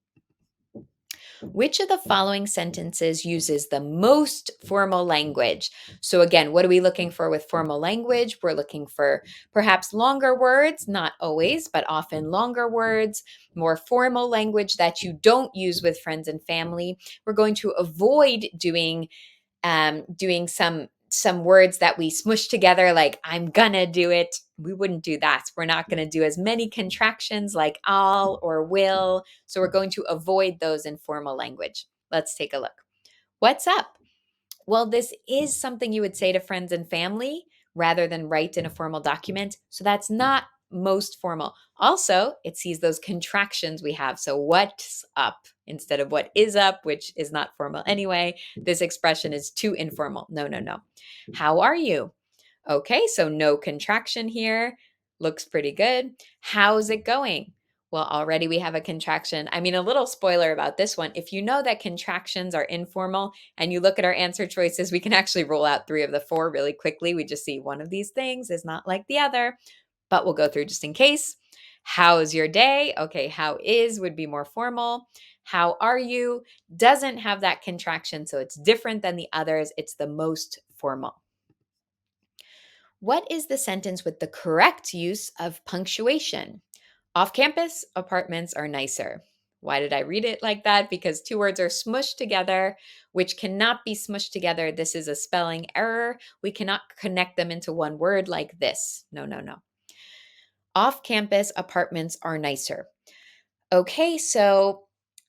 Which of the following sentences uses the most formal language? So, again, what are we looking for with formal language? We're looking for perhaps longer words, not always, but often longer words, more formal language that you don't use with friends and family. We're going to avoid doing some words that we smush together like I'm gonna do it. We wouldn't do that. We're not going to do as many contractions like I'll or will. So we're going to avoid those in formal language. Let's take a look. What's up? Well, this is something you would say to friends and family rather than write in a formal document. So that's not most formal. Also, it sees those contractions we have. So what's up instead of what is up, which is not formal anyway. This expression is too informal. No, no, no. How are you? Okay, so no contraction here. Looks pretty good. How's it going? Well, already we have a contraction. I mean, a little spoiler about this one. If you know that contractions are informal and you look at our answer choices, we can actually roll out 3 of the 4 really quickly. We just see one of these things is not like the other, but we'll go through just in case. How's your day? Okay, how is would be more formal. How are you? Doesn't have that contraction, so it's different than the others. It's the most formal. What is the sentence with the correct use of punctuation? Off campus, apartments are nicer. Why did I read it like that? Because 2 words are smushed together, which cannot be smushed together. This is a spelling error. We cannot connect them into one word like this. No, no, no. Off campus, apartments are nicer. Okay, so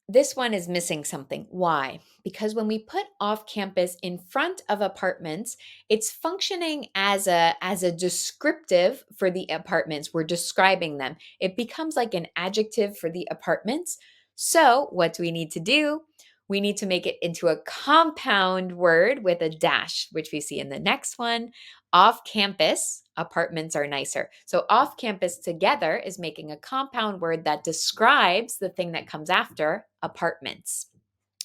this one is missing something. Why? Because when we put off campus in front of apartments, it's functioning as a descriptive for the apartments. We're describing them. It becomes like an adjective for the apartments. So, what do we need to do? We need to make it into a compound word with a dash, which we see in the next one. Off campus, apartments are nicer. So, off campus together is making a compound word that describes the thing that comes after apartments.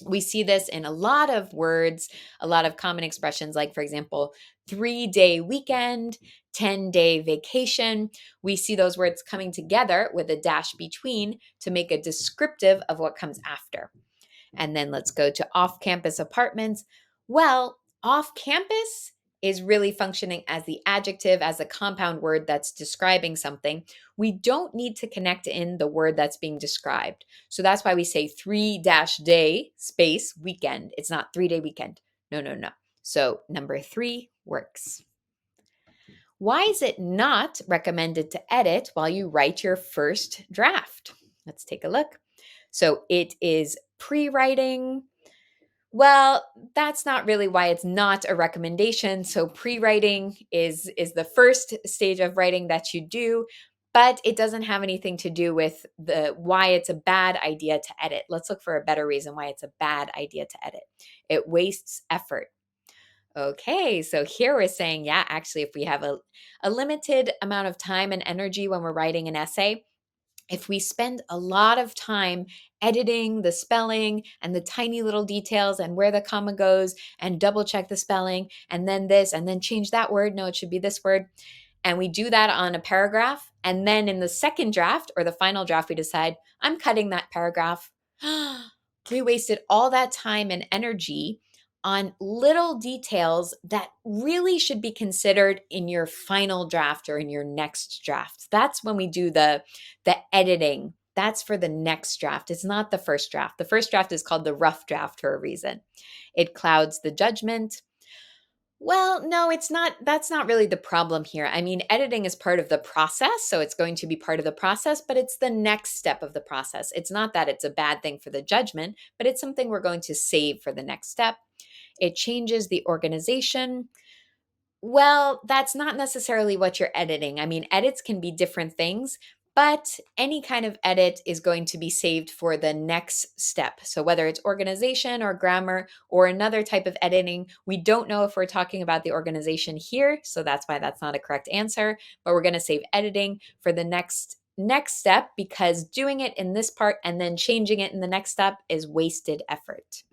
We see this in a lot of words, a lot of common expressions, like, for example, 3-day weekend, 10-day vacation. We see those words coming together with a dash between to make a descriptive of what comes after. And then let's go to off campus apartments. Well, off campus is really functioning as the adjective, as a compound word that's describing something. We don't need to connect in the word that's being described. So that's why we say 3-day space weekend. It's not 3-day weekend. No, no, no. So number 3 works. Why is it not recommended to edit while you write your first draft? Let's take a look. So it is pre-writing. Well, that's not really why it's not a recommendation. So pre-writing is the first stage of writing that you do, but it doesn't have anything to do with the why it's a bad idea to edit. Let's look for a better reason why it's a bad idea to edit. It wastes effort. Okay, so here we're saying, yeah, actually, if we have a limited amount of time and energy when we're writing an essay, if we spend a lot of time editing the spelling and the tiny little details and where the comma goes and double check the spelling and then this and then change that word, no, it should be this word. And we do that on a paragraph. And then in the second draft or the final draft, we decide, I'm cutting that paragraph. We wasted all that time and energy on little details that really should be considered in your final draft or in your next draft. That's when we do the editing. That's for the next draft. It's not the first draft. The first draft is called the rough draft for a reason. It clouds the judgment. Well, no, it's not. That's not really the problem here. I mean, editing is part of the process, so it's going to be part of the process, but it's the next step of the process. It's not that it's a bad thing for the judgment, but it's something we're going to save for the next step. It changes the organization. Well, that's not necessarily what you're editing. I mean, edits can be different things, but any kind of edit is going to be saved for the next step. So, whether it's organization or grammar or another type of editing, we don't know if we're talking about the organization here. So, that's why that's not a correct answer. But we're going to save editing for the next step because doing it in this part and then changing it in the next step is wasted effort.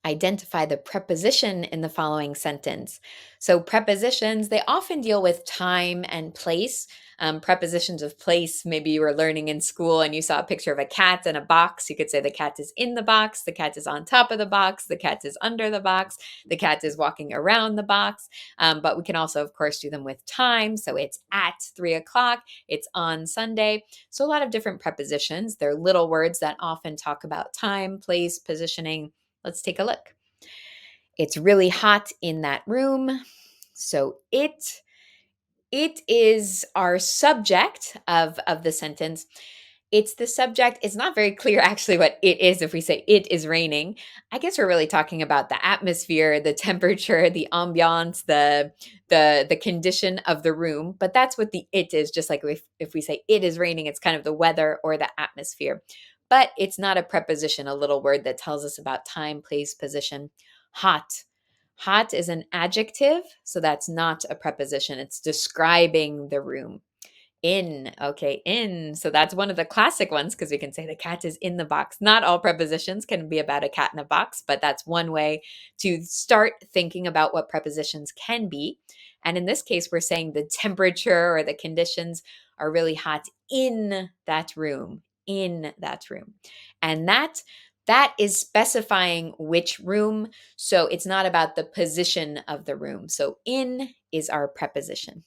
Identify the preposition in the following sentence. So, prepositions, they often deal with time and place. Prepositions of place, maybe you were learning in school and you saw a picture of a cat in a box. You could say the cat is in the box, the cat is on top of the box, the cat is under the box, the cat is walking around the box. But we can also, of course, do them with time. So, it's at 3 o'clock, it's on Sunday. So, a lot of different prepositions. They're little words that often talk about time, place, positioning. Let's take a look. It's really hot in that room. So it is our subject of the sentence. It's the subject. It's not very clear actually what it is if we say it is raining. I guess we're really talking about the atmosphere, the temperature, the ambiance, the condition of the room, but that's what the it is, just like if we say it is raining, it's kind of the weather or the atmosphere. But it's not a preposition, a little word that tells us about time, place, position. Hot. Hot is an adjective, so that's not a preposition. It's describing the room. In, okay, in. So that's one of the classic ones because we can say the cat is in the box. Not all prepositions can be about a cat in a box, but that's one way to start thinking about what prepositions can be. And in this case, we're saying the temperature or the conditions are really hot in that room, in that room. And that is specifying which room. So it's not about the position of the room. So in is our preposition.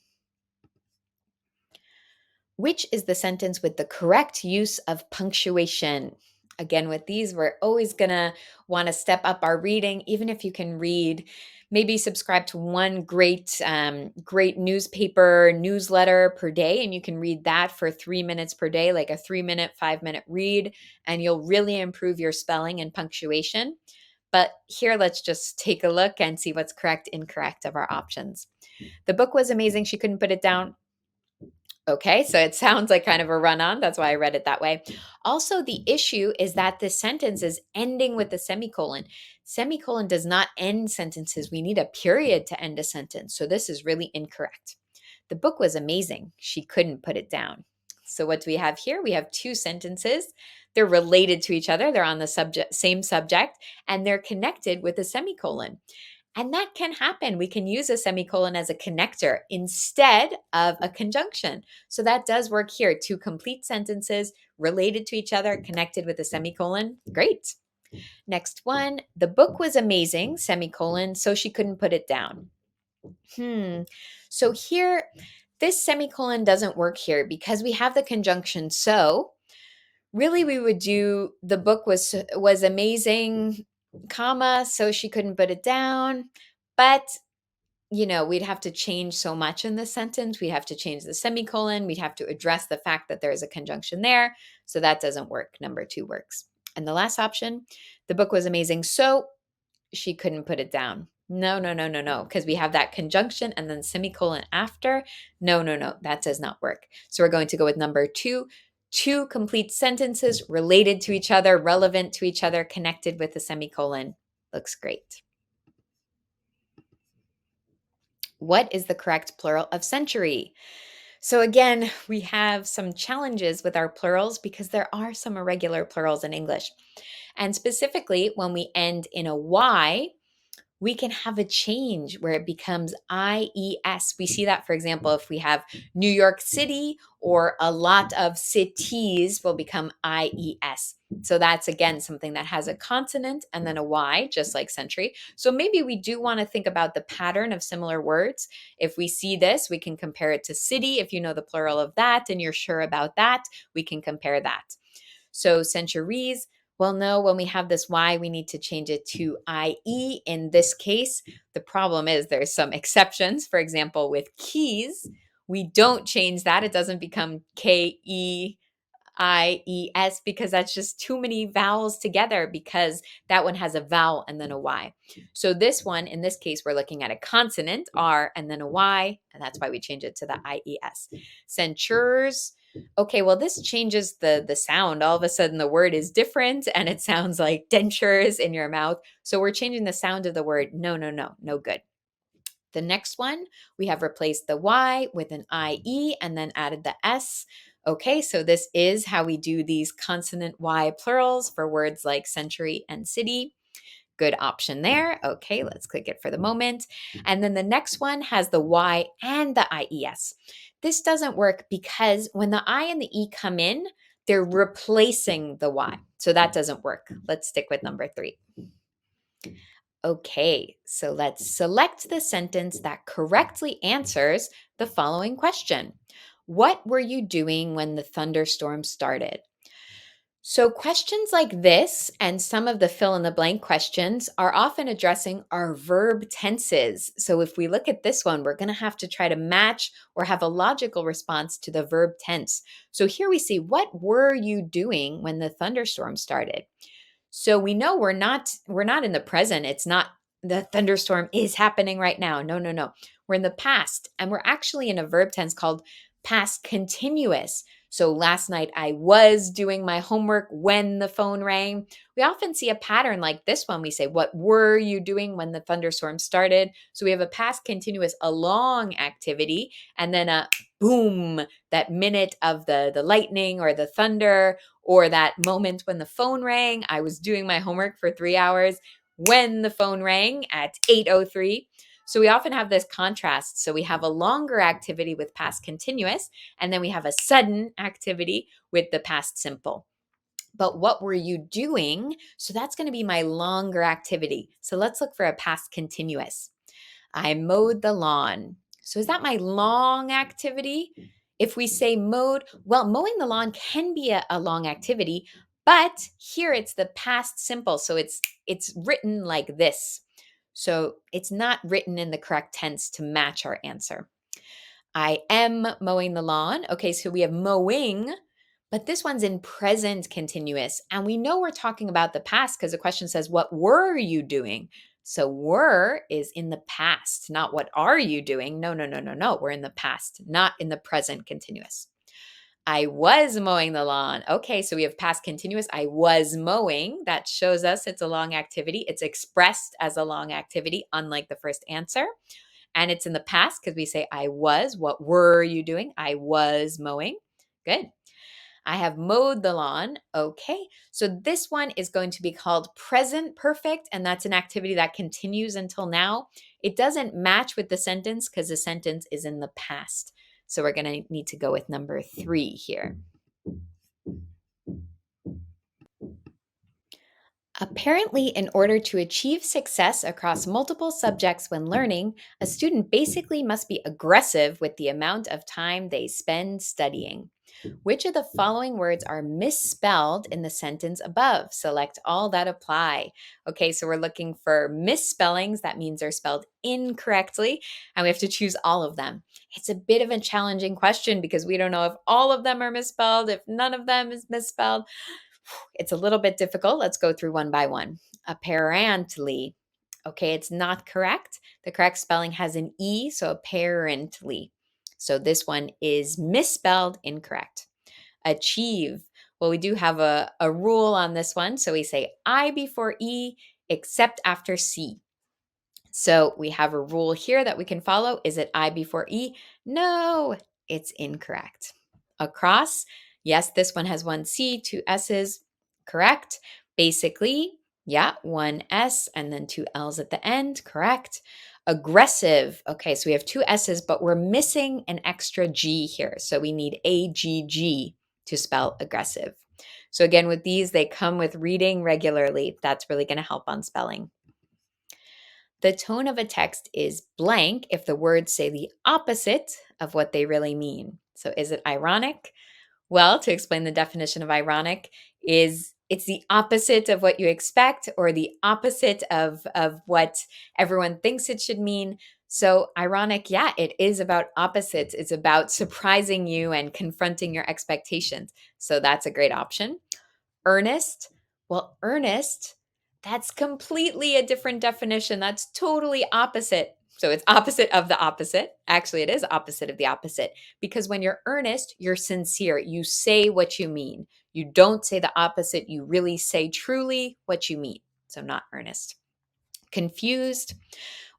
Which is the sentence with the correct use of punctuation? Again, with these, we're always going to want to step up our reading, even if you can read. Maybe subscribe to one great newspaper newsletter per day, and you can read that for 3 minutes per day, like a 3 minute, 5 minute read, and you'll really improve your spelling and punctuation. But here, let's just take a look and see what's correct, incorrect of our options. The book was amazing. She couldn't put it down. Okay, so it sounds like kind of a run on. That's why I read it that way. Also, the issue is that this sentence is ending with a semicolon. Semicolon does not end sentences. We need a period to end a sentence. So this is really incorrect. The book was amazing. She couldn't put it down. So what do we have here? We have two sentences. They're related to each other. They're on the same subject, and they're connected with a semicolon. And that can happen. We can use a semicolon as a connector instead of a conjunction. So that does work here. Two complete sentences related to each other, connected with a semicolon. Great. Next one. The book was amazing, semicolon, so she couldn't put it down. So here, this semicolon doesn't work here because we have the conjunction so. Really, we would do the book was amazing, comma, so she couldn't put it down. But we'd have to change so much in this sentence. We'd have to change the semicolon. We'd have to address the fact that there is a conjunction there. So that doesn't work. Number 2 works. And the last option, the book was amazing, so she couldn't put it down. No, no, no, no, no, because we have that conjunction and then semicolon after. No, no, no, that does not work. So we're going to go with number 2. Two complete sentences related to each other, relevant to each other, connected with a semicolon. Looks great. What is the correct plural of century? So again, we have some challenges with our plurals because there are some irregular plurals in English. And specifically, when we end in a Y, we can have a change where it becomes IES. We see that, for example, if we have New York City or a lot of cities will become IES. So that's, again, something that has a consonant and then a Y, just like century. So maybe we do want to think about the pattern of similar words. If we see this, we can compare it to city. If you know the plural of that and you're sure about that, we can compare that. So centuries Well, no, when we have this Y, we need to change it to IE. In this case, the problem is there's some exceptions. For example, with keys, we don't change that. It doesn't become KEIES because that's just too many vowels together because that one has a vowel and then a Y. So this one, in this case, we're looking at a consonant, R, and then a Y, and that's why we change it to the IES. Censures. Okay, well, this changes the sound. All of a sudden, the word is different and it sounds like dentures in your mouth. So we're changing the sound of the word. No, no, no, no good. The next one, we have replaced the Y with an IE and then added the S. Okay, so this is how we do these consonant Y plurals for words like century and city. Good option there. Okay, let's click it for the moment. And then the next one has the Y and the IES. This doesn't work because when the I and the E come in, they're replacing the Y. So that doesn't work. Let's stick with number 3. Okay, so let's select the sentence that correctly answers the following question. What were you doing when the thunderstorm started? So, questions like this and some of the fill in the blank questions are often addressing our verb tenses. So, if we look at this one, we're going to have to try to match or have a logical response to the verb tense. So, here we see, what were you doing when the thunderstorm started? So we know we're not in the present. It's not the thunderstorm is happening right now. No, no, no. We're in the past and we're actually in a verb tense called past continuous. So last night I was doing my homework when the phone rang. We often see a pattern like this one. We say, what were you doing when the thunderstorm started? So we have a past continuous, a long activity, and then a boom, that minute of the lightning or the thunder, or that moment when the phone rang. I was doing my homework for 3 hours when the phone rang at 8:03. So we often have this contrast. So we have a longer activity with past continuous, and then we have a sudden activity with the past simple. But what were you doing? So that's going to be my longer activity. So let's look for a past continuous. I mowed the lawn. So is that my long activity? If we say mowed, well, mowing the lawn can be a long activity, but here it's the past simple. So it's written like this. So it's not written in the correct tense to match our answer. I am mowing the lawn. Okay, so we have mowing, but this one's in present continuous. And we know we're talking about the past because the question says, what were you doing? So were is in the past, not what are you doing? No, no, no, no, no. We're in the past, not in the present continuous. I was mowing the lawn. Okay, so we have past continuous. I was mowing. That shows us it's a long activity. It's expressed as a long activity, unlike the first answer. And it's in the past because we say I was. What were you doing? I was mowing. Good. I have mowed the lawn. Okay. So this one is going to be called present perfect, and that's an activity that continues until now. It doesn't match with the sentence because the sentence is in the past. So we're going to need to go with number 3 here. Apparently, in order to achieve success across multiple subjects when learning, a student basically must be aggressive with the amount of time they spend studying. Which of the following words are misspelled in the sentence above? Select all that apply. Okay, so we're looking for misspellings. That means they're spelled incorrectly, and we have to choose all of them. It's a bit of a challenging question because we don't know if all of them are misspelled, if none of them is misspelled. It's a little bit difficult. Let's go through one by one. Apparently. Okay, it's not correct. The correct spelling has an E, so apparently. So this one is misspelled incorrect. Achieve. Well, we do have a rule on this one. So we say I before E except after C. So we have a rule here that we can follow. Is it I before E? No, it's incorrect. Across, yes, this one has one C, two S's, correct. Basically, yeah, one S and then two L's at the end, correct. Aggressive, okay, so we have two S's, but we're missing an extra G here. So we need AGG to spell aggressive. So again, with these, they come with reading regularly. That's really going to help on spelling. The tone of a text is blank if the words say the opposite of what they really mean. So is it ironic? Well, to explain the definition of ironic is It's the opposite of what you expect or the opposite of what everyone thinks it should mean. So ironic, yeah, it is about opposites. It's about surprising you and confronting your expectations. So that's a great option. Earnest, well, earnest, that's completely a different definition. That's totally opposite. So it's opposite of the opposite. Actually, it is opposite of the opposite because when you're earnest, you're sincere. You say what you mean. You don't say the opposite. You really say truly what you mean. So not earnest. Confused,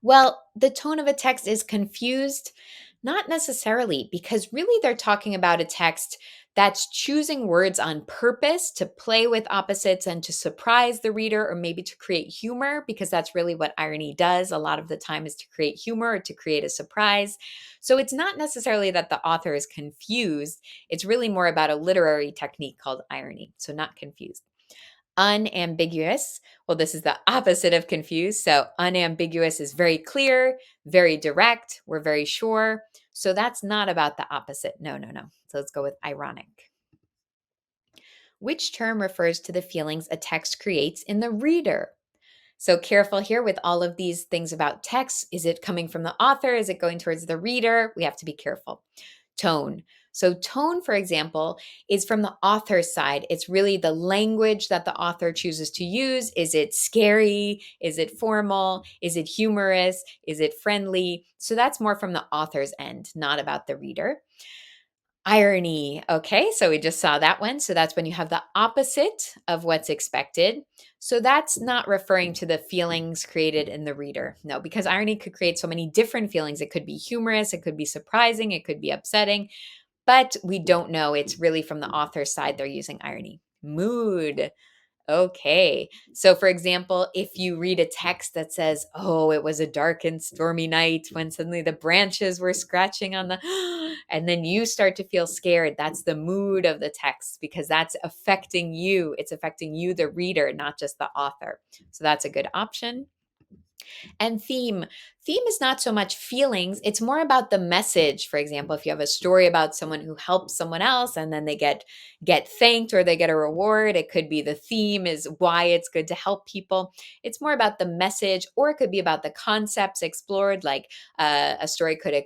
well, the tone of a text is confused. Not necessarily, because really they're talking about a text that's choosing words on purpose to play with opposites and to surprise the reader or maybe to create humor, because that's really what irony does a lot of the time is to create humor or to create a surprise. So it's not necessarily that the author is confused. It's really more about a literary technique called irony. So not confused. Unambiguous. Well, this is the opposite of confused. So, unambiguous is very clear, very direct. We're very sure. So, that's not about the opposite. No, no, no. So, let's go with ironic. Which term refers to the feelings a text creates in the reader? So, careful here with all of these things about text. Is it coming from the author? Is it going towards the reader? We have to be careful. Tone. So, tone, for example, is from the author's side. It's really the language that the author chooses to use. Is it scary? Is it formal? Is it humorous? Is it friendly? So, that's more from the author's end, not about the reader. Irony. Okay, so we just saw that one. So that's when you have the opposite of what's expected. So that's not referring to the feelings created in the reader. No, because irony could create so many different feelings. It could be humorous, it could be surprising, it could be upsetting, but we don't know. It's really from the author's side they're using irony. Mood. Okay. So, for example, if you read a text that says, oh, it was a dark and stormy night when suddenly the branches were scratching on the, and then you start to feel scared, that's the mood of the text because that's affecting you. It's affecting you, the reader, not just the author. So, that's a good option. And theme. Theme is not so much feelings, it's more about the message. For example, if you have a story about someone who helps someone else and then they get thanked or they get a reward, it could be the theme is why it's good to help people. It's more about the message, or it could be about the concepts explored, like a story could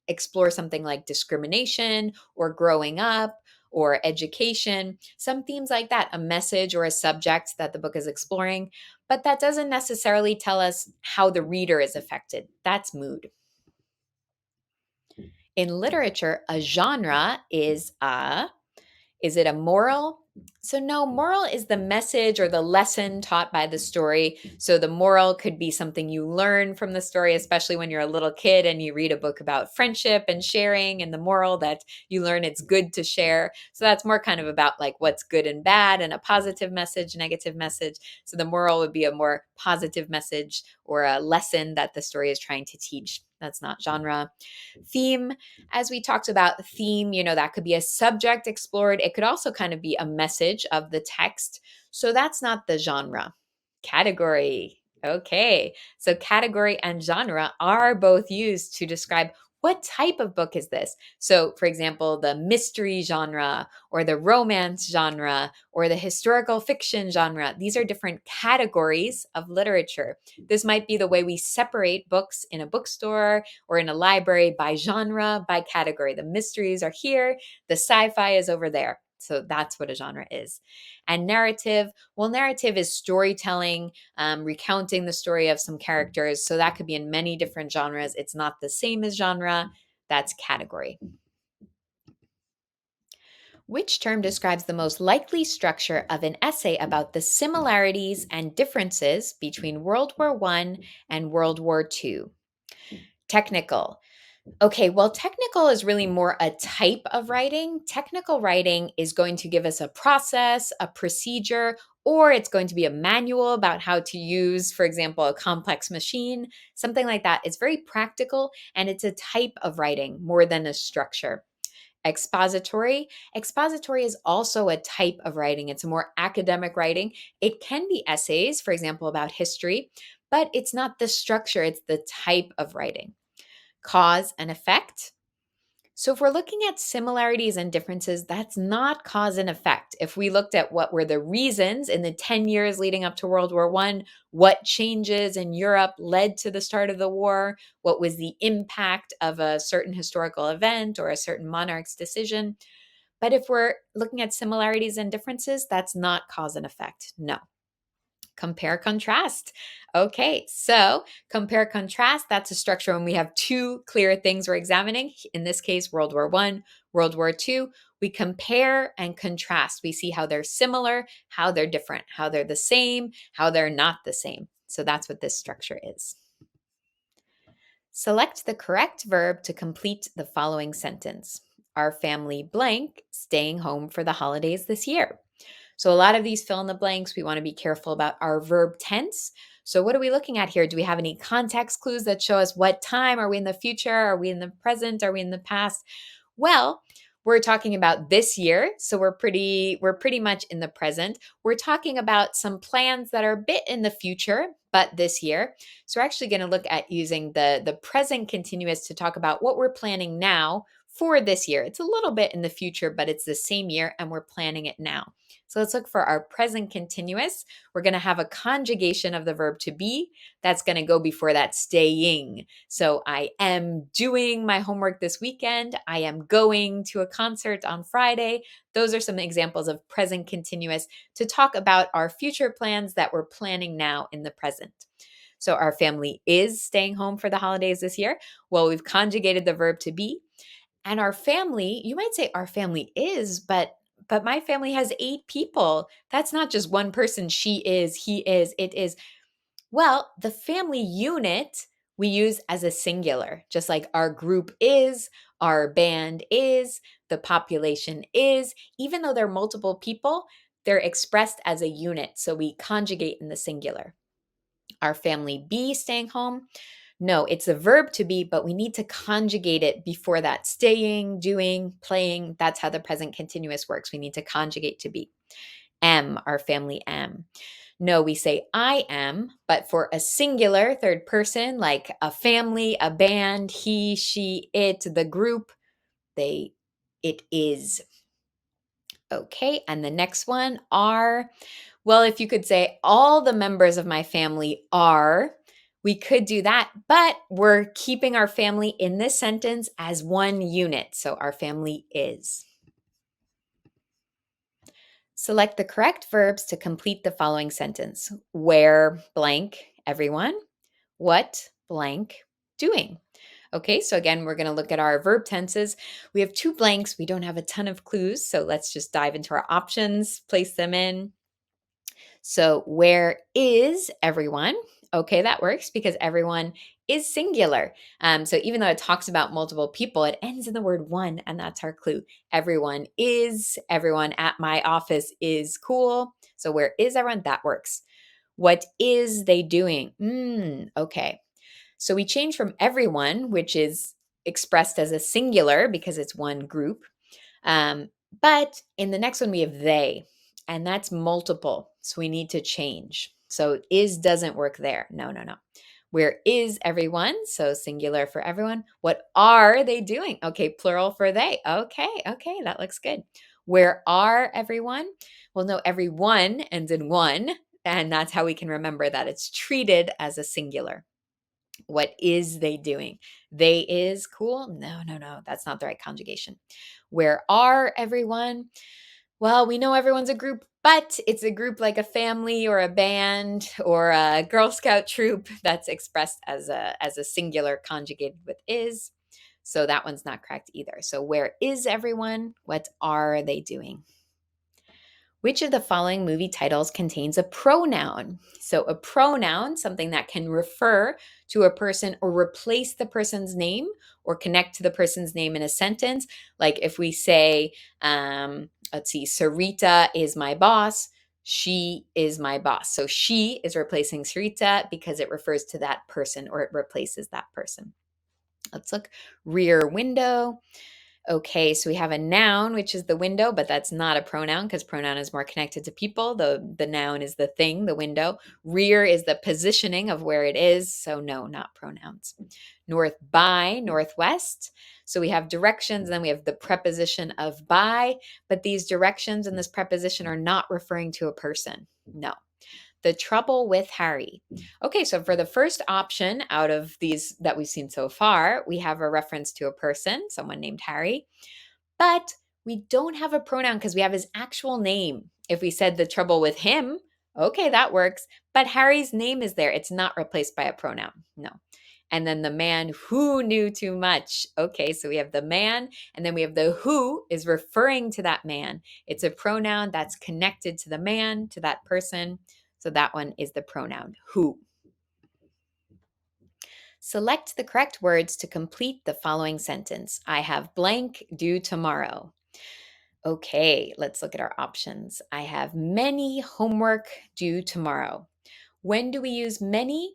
explore something like discrimination or growing up or education, some themes like that, a message or a subject that the book is exploring, but that doesn't necessarily tell us how the reader is affected. That's mood. In literature, a genre is it a moral? So, no, moral is the message or the lesson taught by the story. So, the moral could be something you learn from the story, especially when you're a little kid and you read a book about friendship and sharing, and the moral that you learn it's good to share. So, that's more kind of about like what's good and bad and a positive message, negative message. So, the moral would be a more positive message or a lesson that the story is trying to teach. That's not genre. Theme, as we talked about, theme, that could be a subject explored. It could also kind of be a message of the text. So that's not the genre. Category. Okay. So category and genre are both used to describe what type of book is this. So, for example, the mystery genre or the romance genre or the historical fiction genre, these are different categories of literature. This might be the way we separate books in a bookstore or in a library by genre, by category. The mysteries are here, the sci-fi is over there. So that's what a genre is. And narrative, well, narrative is storytelling, recounting the story of some characters. So that could be in many different genres. It's not the same as genre, that's category. Which term describes the most likely structure of an essay about the similarities and differences between World War I and World War II? Technical. Okay, well, technical is really more a type of writing. Technical writing is going to give us a process, a procedure, or it's going to be a manual about how to use, for example, a complex machine, something like that. It's very practical and it's a type of writing more than a structure. Expository. Expository is also a type of writing. It's a more academic writing. It can be essays, for example, about history, but it's not the structure, it's the type of writing. Cause and effect. So, if we're looking at similarities and differences, that's not cause and effect. If we looked at what were the reasons in the 10 years leading up to World War I, what changes in Europe led to the start of the war, what was the impact of a certain historical event or a certain monarch's decision. But if we're looking at similarities and differences, that's not cause and effect. No. Compare, contrast. Okay, so compare, contrast, that's a structure when we have two clear things we're examining. In this case, World War I, World War II. We compare and contrast. We see how they're similar, how they're different, how they're the same, how they're not the same. So that's what this structure is. Select the correct verb to complete the following sentence. Our family blank staying home for the holidays this year. So a lot of these fill in the blanks, we want to be careful about our verb tense. So what are we looking at here? Do we have any context clues that show us what time? Are we in the future? Are we in the present? Are we in the past? Well, we're talking about this year, so we're pretty much in the present. We're talking about some plans that are a bit in the future, but this year. So we're actually going to look at using the present continuous to talk about what we're planning now for this year. It's a little bit in the future, but it's the same year and we're planning it now. So let's look for our present continuous. We're going to have a conjugation of the verb to be. That's going to go before that staying. So I am doing my homework this weekend. I am going to a concert on Friday. Those are some examples of present continuous to talk about our future plans that we're planning now in the present. So our family is staying home for the holidays this year. Well, we've conjugated the verb to be. And our family, you might say our family is, but my family has 8 people. That's not just one person. She is, he is, it is. Well, the family unit we use as a singular, just like our group is, our band is, the population is. Even though they're multiple people, they're expressed as a unit. So we conjugate in the singular. Our family be staying home. No, it's a verb to be, but we need to conjugate it before that. Staying, doing, playing. That's how the present continuous works. We need to conjugate to be. Am, our family am. No, we say I am, but for a singular third person, like a family, a band, he, she, it, the group, it is. Okay, and the next one are, well, if you could say all the members of my family are, we could do that, but we're keeping our family in this sentence as one unit. So our family is. Select the correct verbs to complete the following sentence. Where blank, everyone. What blank, doing. Okay, so again, we're going to look at our verb tenses. We have 2 blanks. We don't have a ton of clues, so let's just dive into our options, place them in. So, where is everyone? Okay, that works because everyone is singular. So, even though it talks about multiple people, it ends in the word one, and that's our clue. Everyone is, everyone at my office is cool. So, where is everyone? That works. What is they doing? Okay. So, we change from everyone, which is expressed as a singular because it's one group. But in the next one, we have they, and that's multiple. So we need to change. So is doesn't work there. No, no, no. Where is everyone? So singular for everyone. What are they doing? Okay, plural for they. Okay, that looks good. Where are everyone? Well, no, everyone ends in one, and that's how we can remember that it's treated as a singular. What is they doing? They is cool? No, no, no. That's not the right conjugation. Where are everyone? Well, we know everyone's a group, but it's a group like a family or a band or a Girl Scout troop that's expressed as a singular conjugated with is. So that one's not correct either. So where is everyone? What are they doing? Which of the following movie titles contains a pronoun? So, a pronoun, something that can refer to a person or replace the person's name or connect to the person's name in a sentence. Like if we say, let's see, Sarita is my boss, she is my boss. So, she is replacing Sarita because it refers to that person or it replaces that person. Let's look. Rear window. Okay, so we have a noun, which is the window, but that's not a pronoun because pronoun is more connected to people. The noun is the thing, the window. Rear is the positioning of where it is. So no, not pronouns. North by, northwest. So we have directions, and then we have the preposition of by, but these directions and this preposition are not referring to a person. No. The trouble with Harry. Okay, so for the first option out of these that we've seen so far, we have a reference to a person, someone named Harry, but we don't have a pronoun because we have his actual name. If we said the trouble with him, okay, that works, but Harry's name is there. It's not replaced by a pronoun. No. And then the man who knew too much. Okay, so we have the man, and then we have the who is referring to that man. It's a pronoun that's connected to the man, to that person. So that one is the pronoun who. Select the correct words to complete the following sentence. I have blank due tomorrow. Okay, let's look at our options. I have many homework due tomorrow. When do we use many?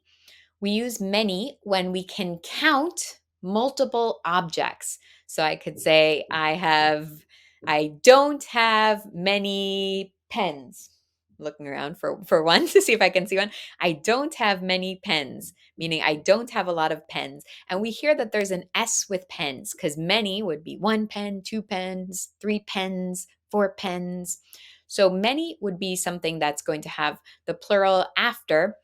We use many when we can count multiple objects. So I could say, I don't have many pens. Looking around for one to see if I can see one. I don't have many pens, meaning I don't have a lot of pens. And we hear that there's an S with pens because many would be one pen, two pens, three pens, four pens. So many would be something that's going to have the plural after.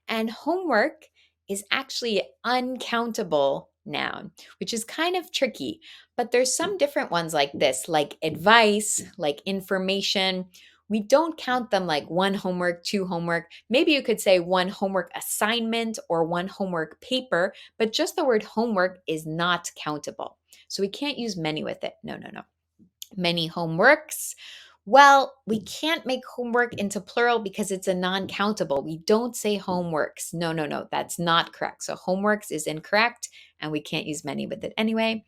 And homework is actually uncountable noun, which is kind of tricky. But there's some different ones like this, like advice, like information. We don't count them like one homework, two homework. Maybe you could say one homework assignment or one homework paper, but just the word homework is not countable. So we can't use many with it. No, no, no. Many homeworks. Well, we can't make homework into plural because it's a non countable. We don't say homeworks. No, no, no, that's not correct. So homeworks is incorrect and we can't use many with it anyway.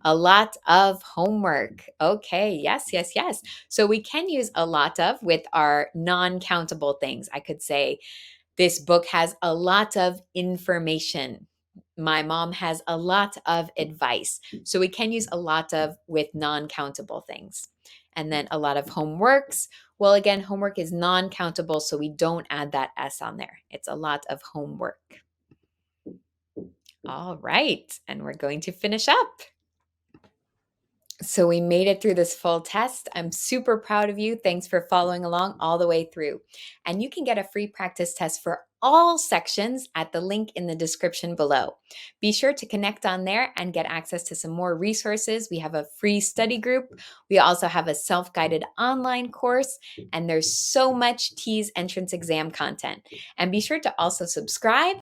A lot of homework. Okay, yes, yes, yes. So we can use a lot of with our non countable things. I could say, this book has a lot of information. My mom has a lot of advice. So we can use a lot of with non countable things. And then a lot of homeworks. Well, again, homework is non countable, so we don't add that S on there. It's a lot of homework. All right. And we're going to finish up. So we made it through this full test. I'm super proud of you. Thanks for following along all the way through. And you can get a free practice test for all sections at the link in the description below. Be sure to connect on there and get access to some more resources. We have a free study group. We also have a self-guided online course, and there's so much TEAS entrance exam content. And be sure to also subscribe